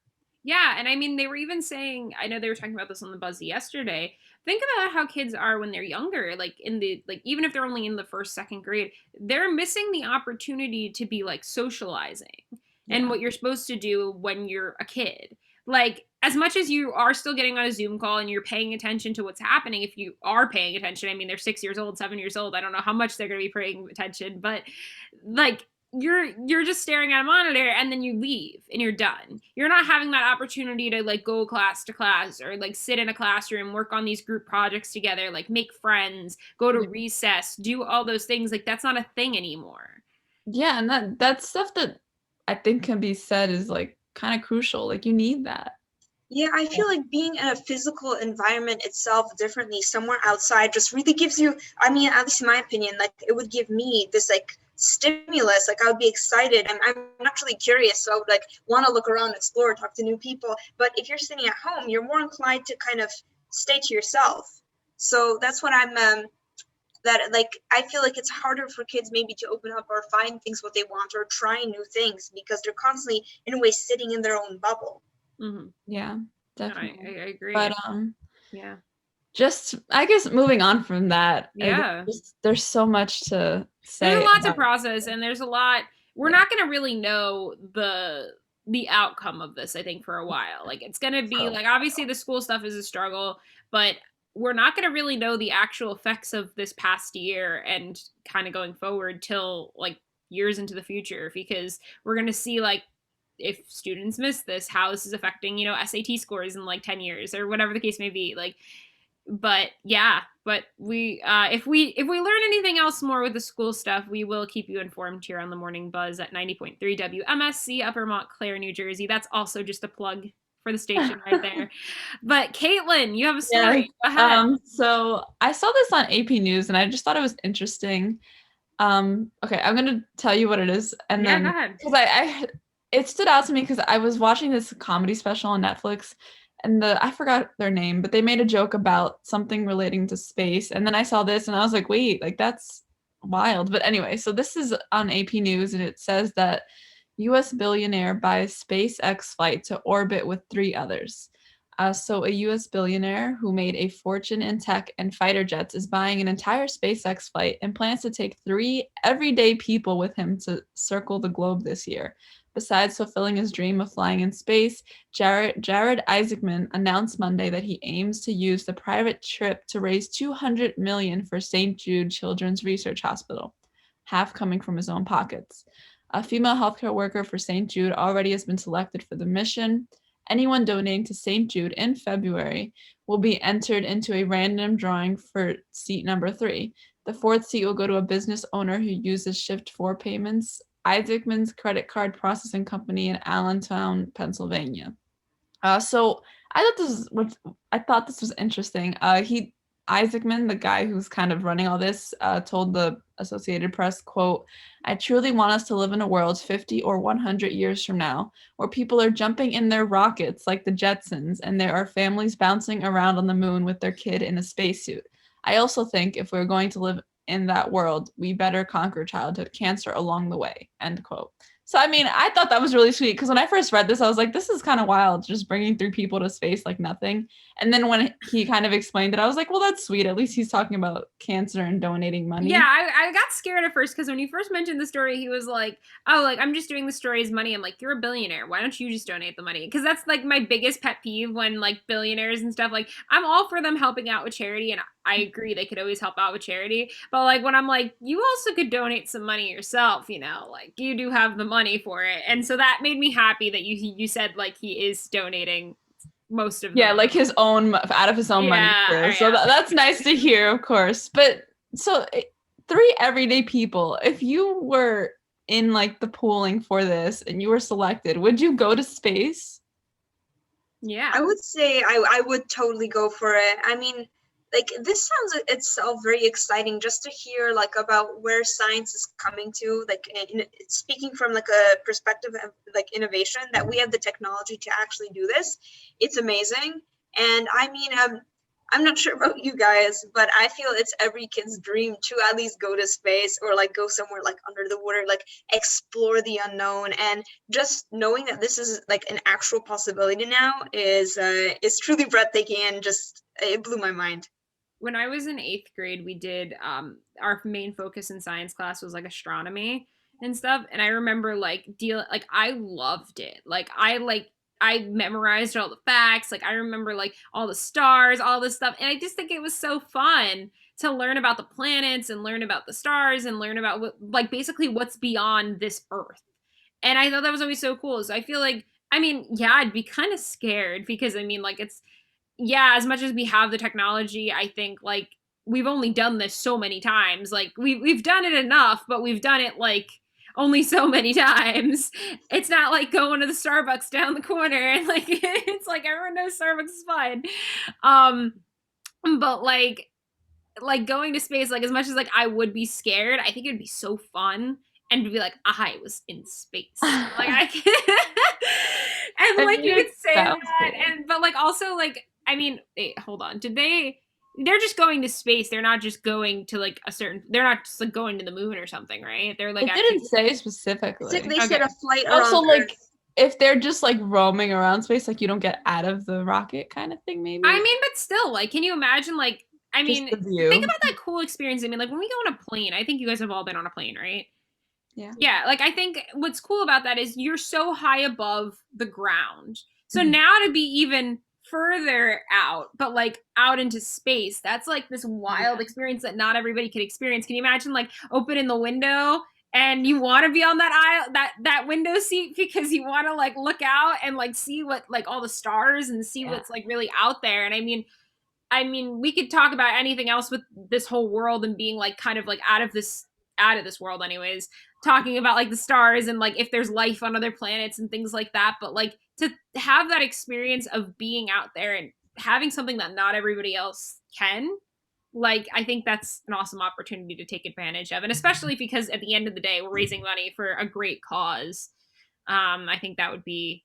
Yeah, and I mean, they were even saying, I know they were talking about this on the Buzz yesterday. Think about how kids are when they're younger, like even if they're only in the first, second grade, they're missing the opportunity to be like socializing and what you're supposed to do when you're a kid. Like, as much as you are still getting on a Zoom call and you're paying attention to what's happening, if you are paying attention, I mean, they're 6 years old, 7 years old. I don't know how much they're going to be paying attention, but like, you're just staring at a monitor and then you leave and you're done. You're not having that opportunity to like go class to class or like sit in a classroom, work on these group projects together, like make friends, go to recess, do all those things. Like that's not a thing anymore. Yeah, and that's stuff that I think can be said is like kind of crucial. Like you need that. Yeah, I feel like being in a physical environment itself differently somewhere outside just really gives you, I mean, at least in my opinion, like it would give me this like stimulus. Like I would be excited and I'm naturally curious, so I would like want to look around, explore, talk to new people. But if you're sitting at home, you're more inclined to kind of stay to yourself. So that's what I'm that like I feel like it's harder for kids maybe to open up or find things what they want or try new things because they're constantly in a way sitting in their own bubble. Mm-hmm. Yeah, definitely. I agree. But yeah. Just I guess moving on from that. Yeah. There's so much to say. There's a lot to process, and there's a lot. We're not going to really know the outcome of this, I think, for a while. Like it's going to be like obviously the school stuff is a struggle, but we're not going to really know the actual effects of this past year and kind of going forward till like years into the future because we're going to see like if students miss this, how this is affecting, you know, SAT scores in like 10 years or whatever the case may be. Like, but yeah, but we if we learn anything else more with the school stuff, we will keep you informed here on the Morning Buzz at 90.3 WMSC, Upper Montclair, New Jersey. That's also just a plug for the station right there. But Caitlin, you have a story. Go ahead. So I saw this on AP News and I just thought it was interesting. Okay, I'm gonna tell you what it is, and then because I it stood out to me because I was watching this comedy special on Netflix, and I forgot their name, but they made a joke about something relating to space, and then I saw this and I was like, wait, like that's wild. But anyway, so this is on AP News and it says that U.S. billionaire buys SpaceX flight to orbit with 3 others. So a U.S. billionaire who made a fortune in tech and fighter jets is buying an entire SpaceX flight and plans to take 3 everyday people with him to circle the globe this year. Besides fulfilling his dream of flying in space, Jared Isaacman announced Monday that he aims to use the private trip to raise $200 million for St. Jude Children's Research Hospital, half coming from his own pockets. A female healthcare worker for St. Jude already has been selected for the mission. Anyone donating to St. Jude in February will be entered into a random drawing for seat number 3. The 4th seat will go to a business owner who uses Shift4 payments, Isaacman's credit card processing company in Allentown, Pennsylvania. So I thought this was interesting. Isaacman, the guy who's kind of running all this, told the Associated Press, quote, "I truly want us to live in a world 50 or 100 years from now where people are jumping in their rockets like the Jetsons and there are families bouncing around on the moon with their kid in a spacesuit. I also think if we're going to live in that world, we better conquer childhood cancer along the way," end quote. So, I mean, I thought that was really sweet because when I first read this, I was like, this is kind of wild, just bringing 3 people to space like nothing. And then when he kind of explained it, I was like, well, that's sweet. At least he's talking about cancer and donating money. Yeah, I got scared at first because when he first mentioned the story, he was like, oh, like, I'm just doing the story as money. I'm like, you're a billionaire. Why don't you just donate the money? Because that's like my biggest pet peeve when like billionaires and stuff, like I'm all for them helping out with charity and I agree they could always help out with charity. But like when I'm like, you also could donate some money yourself, you know, like you do have the money for it. And so that made me happy that you said like he is donating most of them. Like his own, out of his own money. So that's nice to hear, of course. But so 3 everyday people, if you were in like the pooling for this and you were selected, would you go to space? Yeah. I would say I would totally go for it. I mean, like this sounds itself very exciting just to hear like about where science is coming to, like speaking from like a perspective of like innovation, that we have the technology to actually do this. It's amazing. And I mean, I'm not sure about you guys, but I feel it's every kid's dream to at least go to space or like go somewhere like under the water, like explore the unknown. And just knowing that this is like an actual possibility now is truly breathtaking, and just it blew my mind. When I was in 8th grade, we did our main focus in science class was like astronomy and stuff. And I remember like I loved it. I memorized all the facts. Like I remember like all the stars, all this stuff. And I just think it was so fun to learn about the planets and learn about the stars and learn about what, like basically what's beyond this earth. And I thought that was always so cool. So I feel like, I mean, yeah, I'd be kind of scared because I mean, like it's, yeah, as much as we have the technology, I think like we've only done this so many times. Like we've done it enough, but we've done it like only so many times. It's not like going to the Starbucks down the corner and like it's like everyone knows Starbucks is fine. Um but like going to space, like as much as like I would be scared, I think it'd be so fun and to be like, I was in space. Like I can and I like mean, you it could say that sounds cool. and but like also like I mean, wait, hold on. They're just going to space. They're not just going to like a certain they're not just like going to the moon or something, right? They're like It actually didn't say It's like specifically. they said okay. a flight Also, around like Earth. if they're just like roaming around space, like you don't get out of the rocket kind of thing, maybe. I mean, but still, like, can you imagine like I Just mean, the think view. about that cool experience. I mean, like when we go on a plane, I think you guys have all been on a plane, right? Yeah. Yeah, like I think what's cool about that is you're so high above the ground. So Mhm. now to be even further out, but like out into space, that's like this wild experience that not everybody can experience. Can you imagine like opening the window and you want to be on that aisle that window seat because you want to like look out and like see what like all the stars and see Yeah. what's like really out there. And I mean, we could talk about anything else with this whole world and being like kind of like out of this world anyways, talking about like the stars and like if there's life on other planets and things like that, but like to have that experience of being out there and having something that not everybody else can, like I think that's an awesome opportunity to take advantage of, and especially because at the end of the day we're raising money for a great cause. I think that would be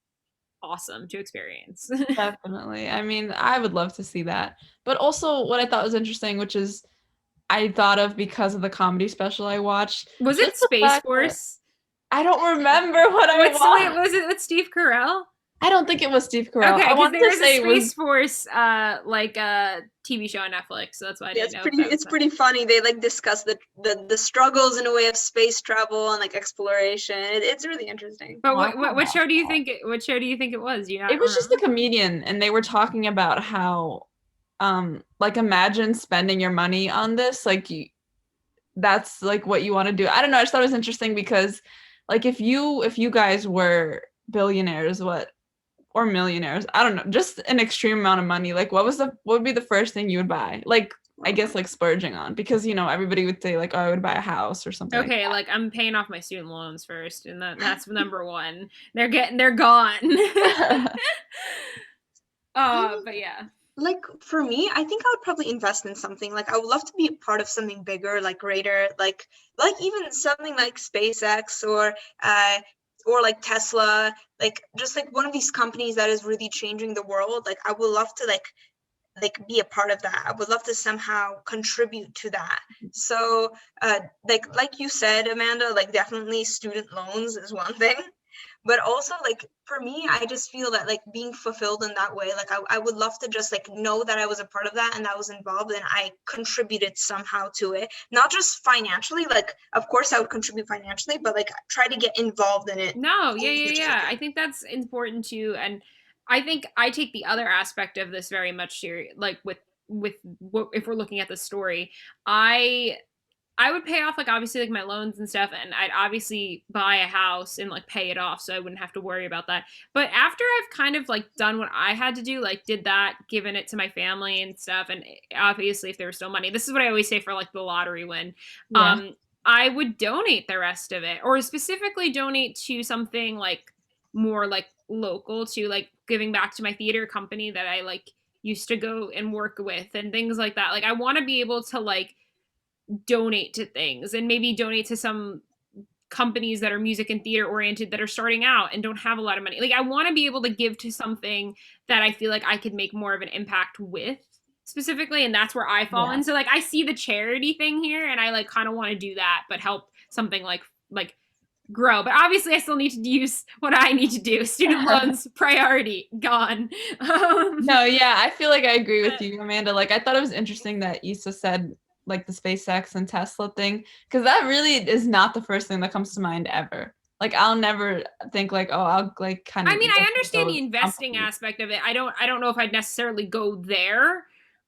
awesome to experience. Definitely. I mean, I would love to see that. But also, what I thought was interesting, which is I thought of because of the comedy special I watched, Was it just the Space fact that Force? I don't remember what I Wait, watched. was it with Steve Carell? I don't think it was Steve Carell. Okay, I because want there to is a say it Space was. Force like TV show on Netflix, so that's why I Yeah, didn't know if that was it's pretty funny. They like discuss the struggles in a way of space travel and like exploration. It's really interesting. But Oh, I wanna what watch show do you that. think what show do you think it was? Do you It not was just a remember? comedian, and they were talking about how, like imagine spending your money on this, like that's like what you want to do. I don't know. I just thought it was interesting because, like, if you guys were billionaires, what or millionaires, I don't know, just an extreme amount of money, like what would be the first thing you would buy? Like, I guess like splurging on, because everybody would say like, oh, I would buy a house or something like Okay, like I'm paying off my student loans first, and that's number one. They're gone. that. I mean, But yeah. like for me, I think I would probably invest in something. Like I would love to be a part of something bigger, like greater, like even something like SpaceX uh or like Tesla, like just like one of these companies that is really changing the world. Like I would love to like be a part of that. I would love to somehow contribute to that. So like you said, Amanda, like definitely student loans is one thing. But also like for me, I just feel that like being fulfilled in that way, like I would love to just like know that I was a part of that and I was involved and I contributed somehow to it. Not just financially, like of course I would contribute financially, but like try to get involved in it No, in yeah, as yeah, much as I yeah. I can. think that's important too, and I think I take the other aspect of this very much serious. Like with what if we're looking at the story, I I would pay off like obviously like my loans and stuff, and I'd obviously buy a house and like pay it off, so I wouldn't have to worry about that. But after I've kind of like done what I had to do, like did that, given it to my family and stuff, and obviously if there was still money, this is what I always say for like the lottery win. Yeah. Um, I would donate the rest of it, or specifically donate to something like more like local to like giving back to my theater company that I like used to go and work with and things like that. Like I want to be able to like donate to things and maybe donate to some companies that are music and theater oriented that are starting out and don't have a lot of money. Like I want to be able to give to something that I feel like I could make more of an impact with specifically, and that's where I fall in. So like I see the charity thing here and I like kind of want to do that but help something like grow. But obviously I still need to use what I need to do. Student loans priority gone. No, yeah, I feel like I agree with you, Amanda. Like I thought it was interesting that Issa said like the SpaceX and Tesla thing, because that really is not the first thing that comes to mind ever. Like I'll never think like, oh, I'll like kind of. I mean, I understand the investing aspect of it. I don't know if I'd necessarily go there.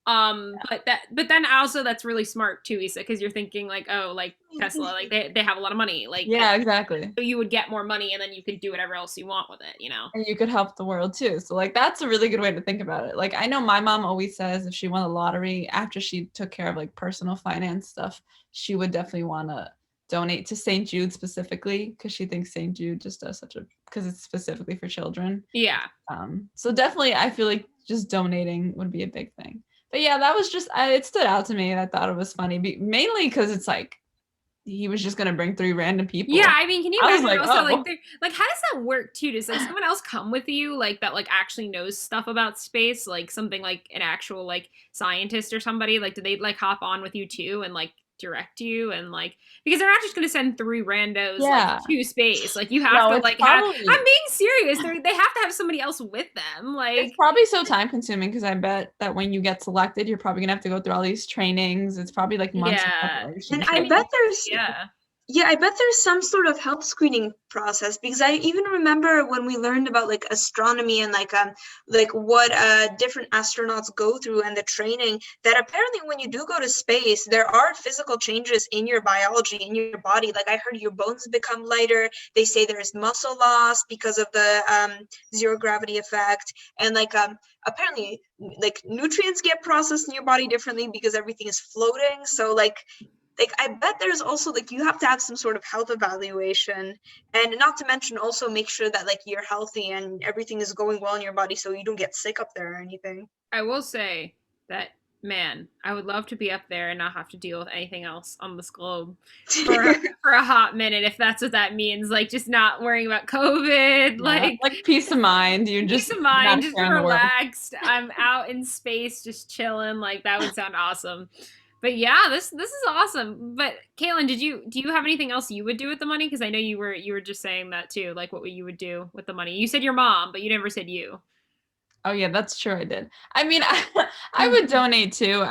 But then also that's really smart too, Issa, because you're thinking like, oh, like Tesla, like they have a lot of money. Like yeah, exactly. So you would get more money and then you could do whatever else you want with it, you know? And you could help the world too. So like that's a really good way to think about it. Like I know my mom always says if she won the lottery after she took care of like personal finance stuff, she would definitely want to donate to St. Jude specifically because she thinks St. Jude just does because it's specifically for children. Yeah. So definitely I feel like just donating would be a big thing. But yeah, that was just, it stood out to me and I thought it was funny, mainly because it's like, he was just going to bring 3 random people. Yeah, I mean, can you imagine like, also, like how does that work too? Does like someone else come with you like that like actually knows stuff about space, like something like an actual like scientist or somebody? Like do they like hop on with you too and like direct you and like because they're not just going to send 3 randos like to space. Like you have to like have, I'm being serious, they have to have somebody else with them. Like it's probably so time consuming because I bet that when you get selected you're probably gonna have to go through all these trainings. It's probably like months of preparation. And I bet there's I bet there's some sort of health screening process because I even remember when we learned about like astronomy and like what different astronauts go through and the training, that apparently when you do go to space, there are physical changes in your biology, in your body. Like I heard your bones become lighter. They say there's muscle loss because of the zero gravity effect. And like apparently like nutrients get processed in your body differently because everything is floating. So like I bet there's also like you have to have some sort of health evaluation, and not to mention also make sure that like you're healthy and everything is going well in your body so you don't get sick up there or anything. I will say that, man, I would love to be up there and not have to deal with anything else on this globe for a hot minute, if that's what that means. Like just not worrying about COVID, like peace of mind. You just peace of mind, just relaxed. I'm out in space, just chilling. Like that would sound awesome. But yeah, this is awesome. But Caitlin, do you have anything else you would do with the money? Because I know you were just saying that too, like what you would do with the money. You said your mom, but you never said you. Oh yeah, that's true. I did. I mean, I would donate too.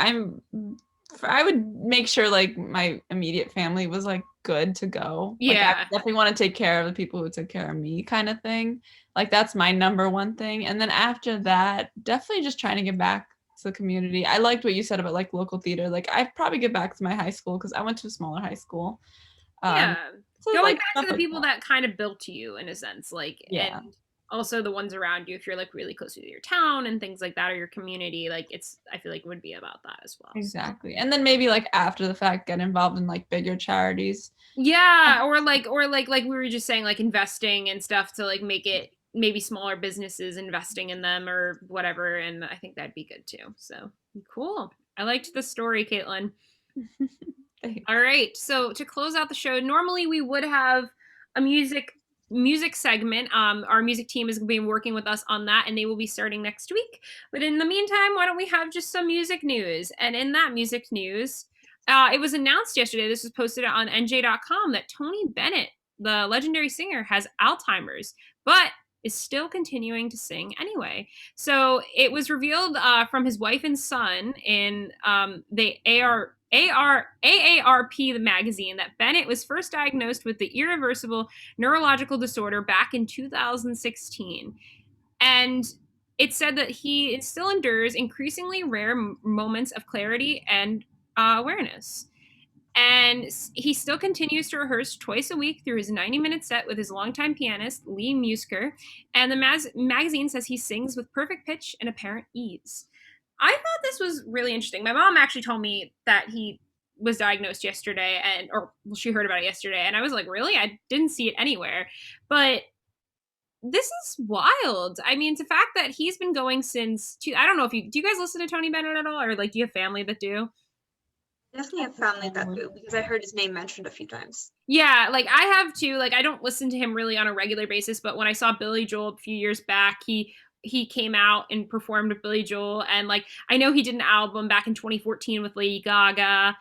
I would make sure like my immediate family was like good to go. Yeah, like, I definitely want to take care of the people who took care of me, kind of thing. Like that's my number one thing. And then after that, definitely just trying to get back to the community. I liked what you said about like local theater. Like I'd probably get back to my high school because I went to a smaller high school. Yeah, so going back to the people that kind of built you in a sense, like and also the ones around you if you're like really close to your town and things like that or your community. Like I feel like it would be about that as well. Exactly. And then maybe like after the fact get involved in like bigger charities. Yeah, or like we were just saying, like investing and stuff to like make it maybe smaller businesses investing in them or whatever, and I think that'd be good too. So cool. I liked the story, Caitlin. All right, so to close out the show, normally we would have a music segment. Our music team is been working with us on that, and they will be starting next week. But in the meantime, why don't we have just some music news? And in that music news, it was announced yesterday, this was posted on NJ.com, that Tony Bennett, the legendary singer, has Alzheimer's, but is still continuing to sing anyway. So it was revealed from his wife and son in the AARP, the magazine, that Bennett was first diagnosed with the irreversible neurological disorder back in 2016. And it said that he still endures increasingly rare moments of clarity and awareness. And he still continues to rehearse twice a week through his 90-minute set with his longtime pianist, Lee Musker. And the magazine says he sings with perfect pitch and apparent ease. I thought this was really interesting. My mom actually told me that he was diagnosed yesterday, she heard about it yesterday. And I was like, really? I didn't see it anywhere. But this is wild. I mean, the fact that he's been going since I don't know if do you guys listen to Tony Bennett at all, or like do you have family that do? Definitely have family that do, because I heard his name mentioned a few times. Yeah, like I have too. Like I don't listen to him really on a regular basis, but when I saw Billy Joel a few years back, he came out and performed with Billy Joel, and like I know he did an album back in 2014 with Lady Gaga,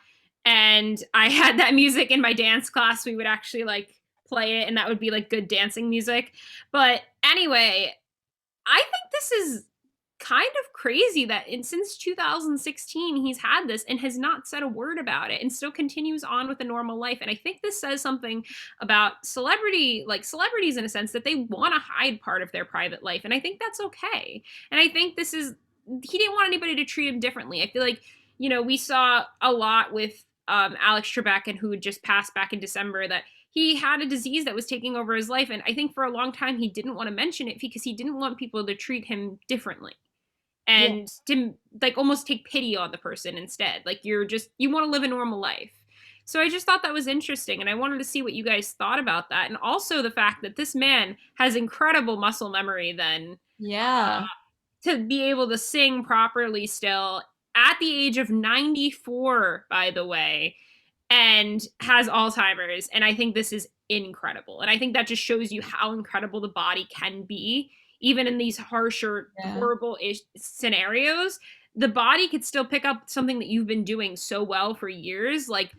and I had that music in my dance class. We would actually like play it, and that would be like good dancing music. But anyway, I think this is kind of crazy that since 2016 he's had this and has not said a word about it and still continues on with a normal life. And I think this says something about celebrities in a sense, that they want to hide part of their private life, and I think that's okay. And I think he didn't want anybody to treat him differently. I feel like, we saw a lot with Alex Trebek, and who had just passed back in December, that he had a disease that was taking over his life. And I think for a long time he didn't want to mention it because he didn't want people to treat him differently and to like almost take pity on the person instead. Like you want to live a normal life. So I just thought that was interesting, and I wanted to see what you guys thought about that. And also the fact that this man has incredible muscle memory then. Yeah. To be able to sing properly still at the age of 94, by the way, and has Alzheimer's. And I think this is incredible. And I think that just shows you how incredible the body can be, even in these harsher, horrible scenarios. The body could still pick up something that you've been doing so well for years, like,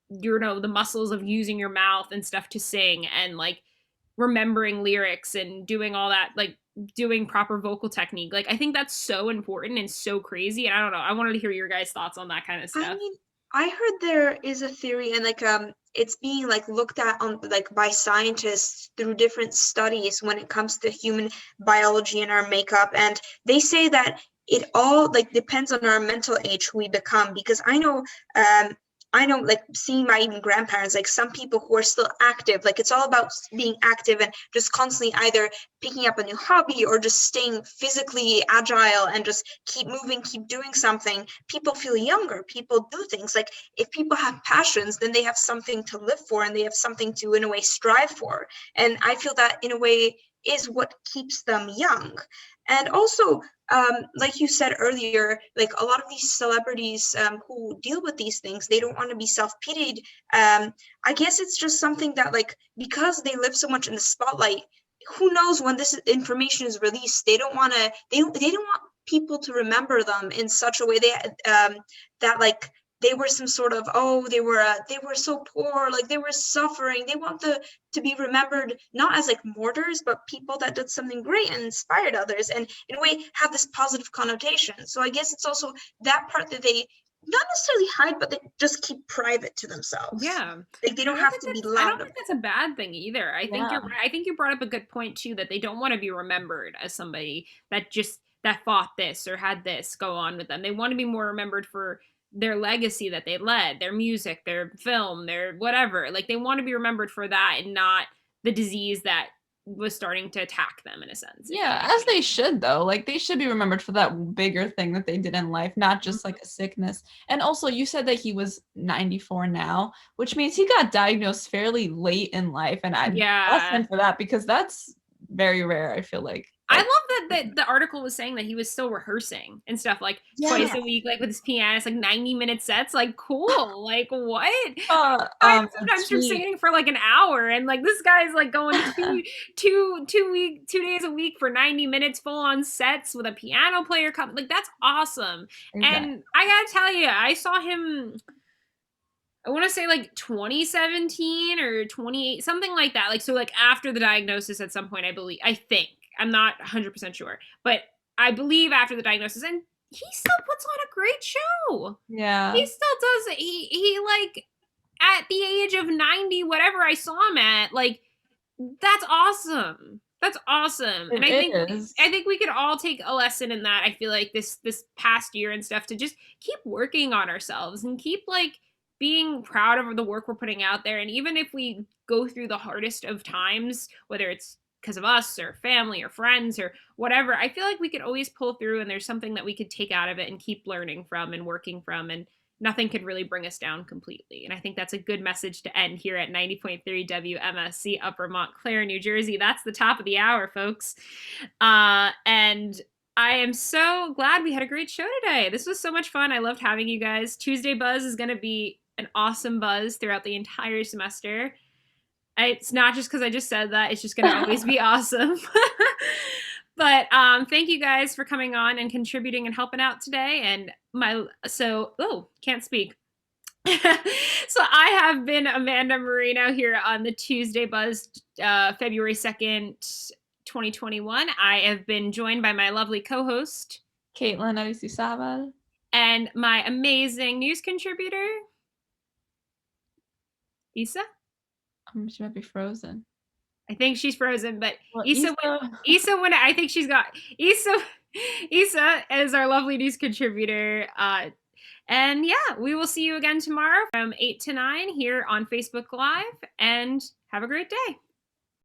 the muscles of using your mouth and stuff to sing, and like remembering lyrics and doing all that, like doing proper vocal technique. Like I think that's so important and so crazy. And I don't know, I wanted to hear your guys' thoughts on that kind of stuff. I mean, I heard there is a theory, and like it's being like looked at on like by scientists through different studies when it comes to human biology and our makeup, and they say that it all like depends on our mental age who we become. Because I know, like seeing my even grandparents, like some people who are still active, like it's all about being active and just constantly either picking up a new hobby or just staying physically agile and just keep moving, keep doing something. People feel younger, people do things. Like if people have passions, then they have something to live for, and they have something to, in a way, strive for. And I feel that in a way is what keeps them young. And also, like you said earlier, like a lot of these celebrities who deal with these things, they don't want to be self-pitied. I guess it's just something that, like, because they live so much in the spotlight, who knows when this information is released, they don't want people to remember them in such a way that like they were some sort of, they were so poor, like they were suffering. They want to be remembered not as like martyrs, but people that did something great and inspired others, and in a way have this positive connotation. So I guess it's also that part that they not necessarily hide, but they just keep private to themselves. Yeah, like they don't have to be loud. I don't think that's a bad thing either. I think you're right. I think you brought up a good point too, that they don't want to be remembered as somebody that fought this or had this go on with them. They want to be more remembered for their legacy that they led, their music, their film, their whatever. Like they want to be remembered for that, and not the disease that was starting to attack them, in a sense. Yeah, as they should, though. Like they should be remembered for that bigger thing that they did in life, not just like a sickness. And also, you said that he was 94 now, which means he got diagnosed fairly late in life, and I bless him for that, because that's very rare, I feel like. I love that the article was saying that he was still rehearsing and stuff, like twice a week, like with his pianist, like 90-minute sets. Like, cool. Like, what? Sometimes you're singing for like an hour, and like this guy's like going two days a week for 90 minutes, full on sets with a piano player. Like, that's awesome. Exactly. And I gotta tell you, I saw him, I want to say like 2017 or 28, something like that. Like, so like after the diagnosis at some point, I think. I'm not 100% sure, but I believe after the diagnosis, and he still puts on a great show. Yeah. He still does. He like at the age of 90, whatever I saw him at, like, that's awesome. That's awesome. And I think we could all take a lesson in that. I feel like this past year and stuff, to just keep working on ourselves and keep like being proud of the work we're putting out there. And even if we go through the hardest of times, whether it's because of us or family or friends or whatever, I feel like we could always pull through, and there's something that we could take out of it and keep learning from and working from. And nothing could really bring us down completely. And I think that's a good message to end here at 90.3 WMSC Upper Montclair, New Jersey. That's the top of the hour, folks. And I am so glad we had a great show today. This was so much fun. I loved having you guys. Tuesday Buzz is going to be an awesome buzz throughout the entire semester. It's not just because I just said that. It's just going to always be awesome. But thank you guys for coming on and contributing and helping out today. And can't speak. So I have been Amanda Marino here on the Tuesday Buzz, February 2nd, 2021. I have been joined by my lovely co-host, Caitlin Arisizabal, and my amazing news contributor, Isa. She might be frozen. I think she's frozen, but well, Isa, when I think she's got Isa is our lovely news contributor. And yeah, we will see you again tomorrow from 8 to 9 here on Facebook Live, and have a great day.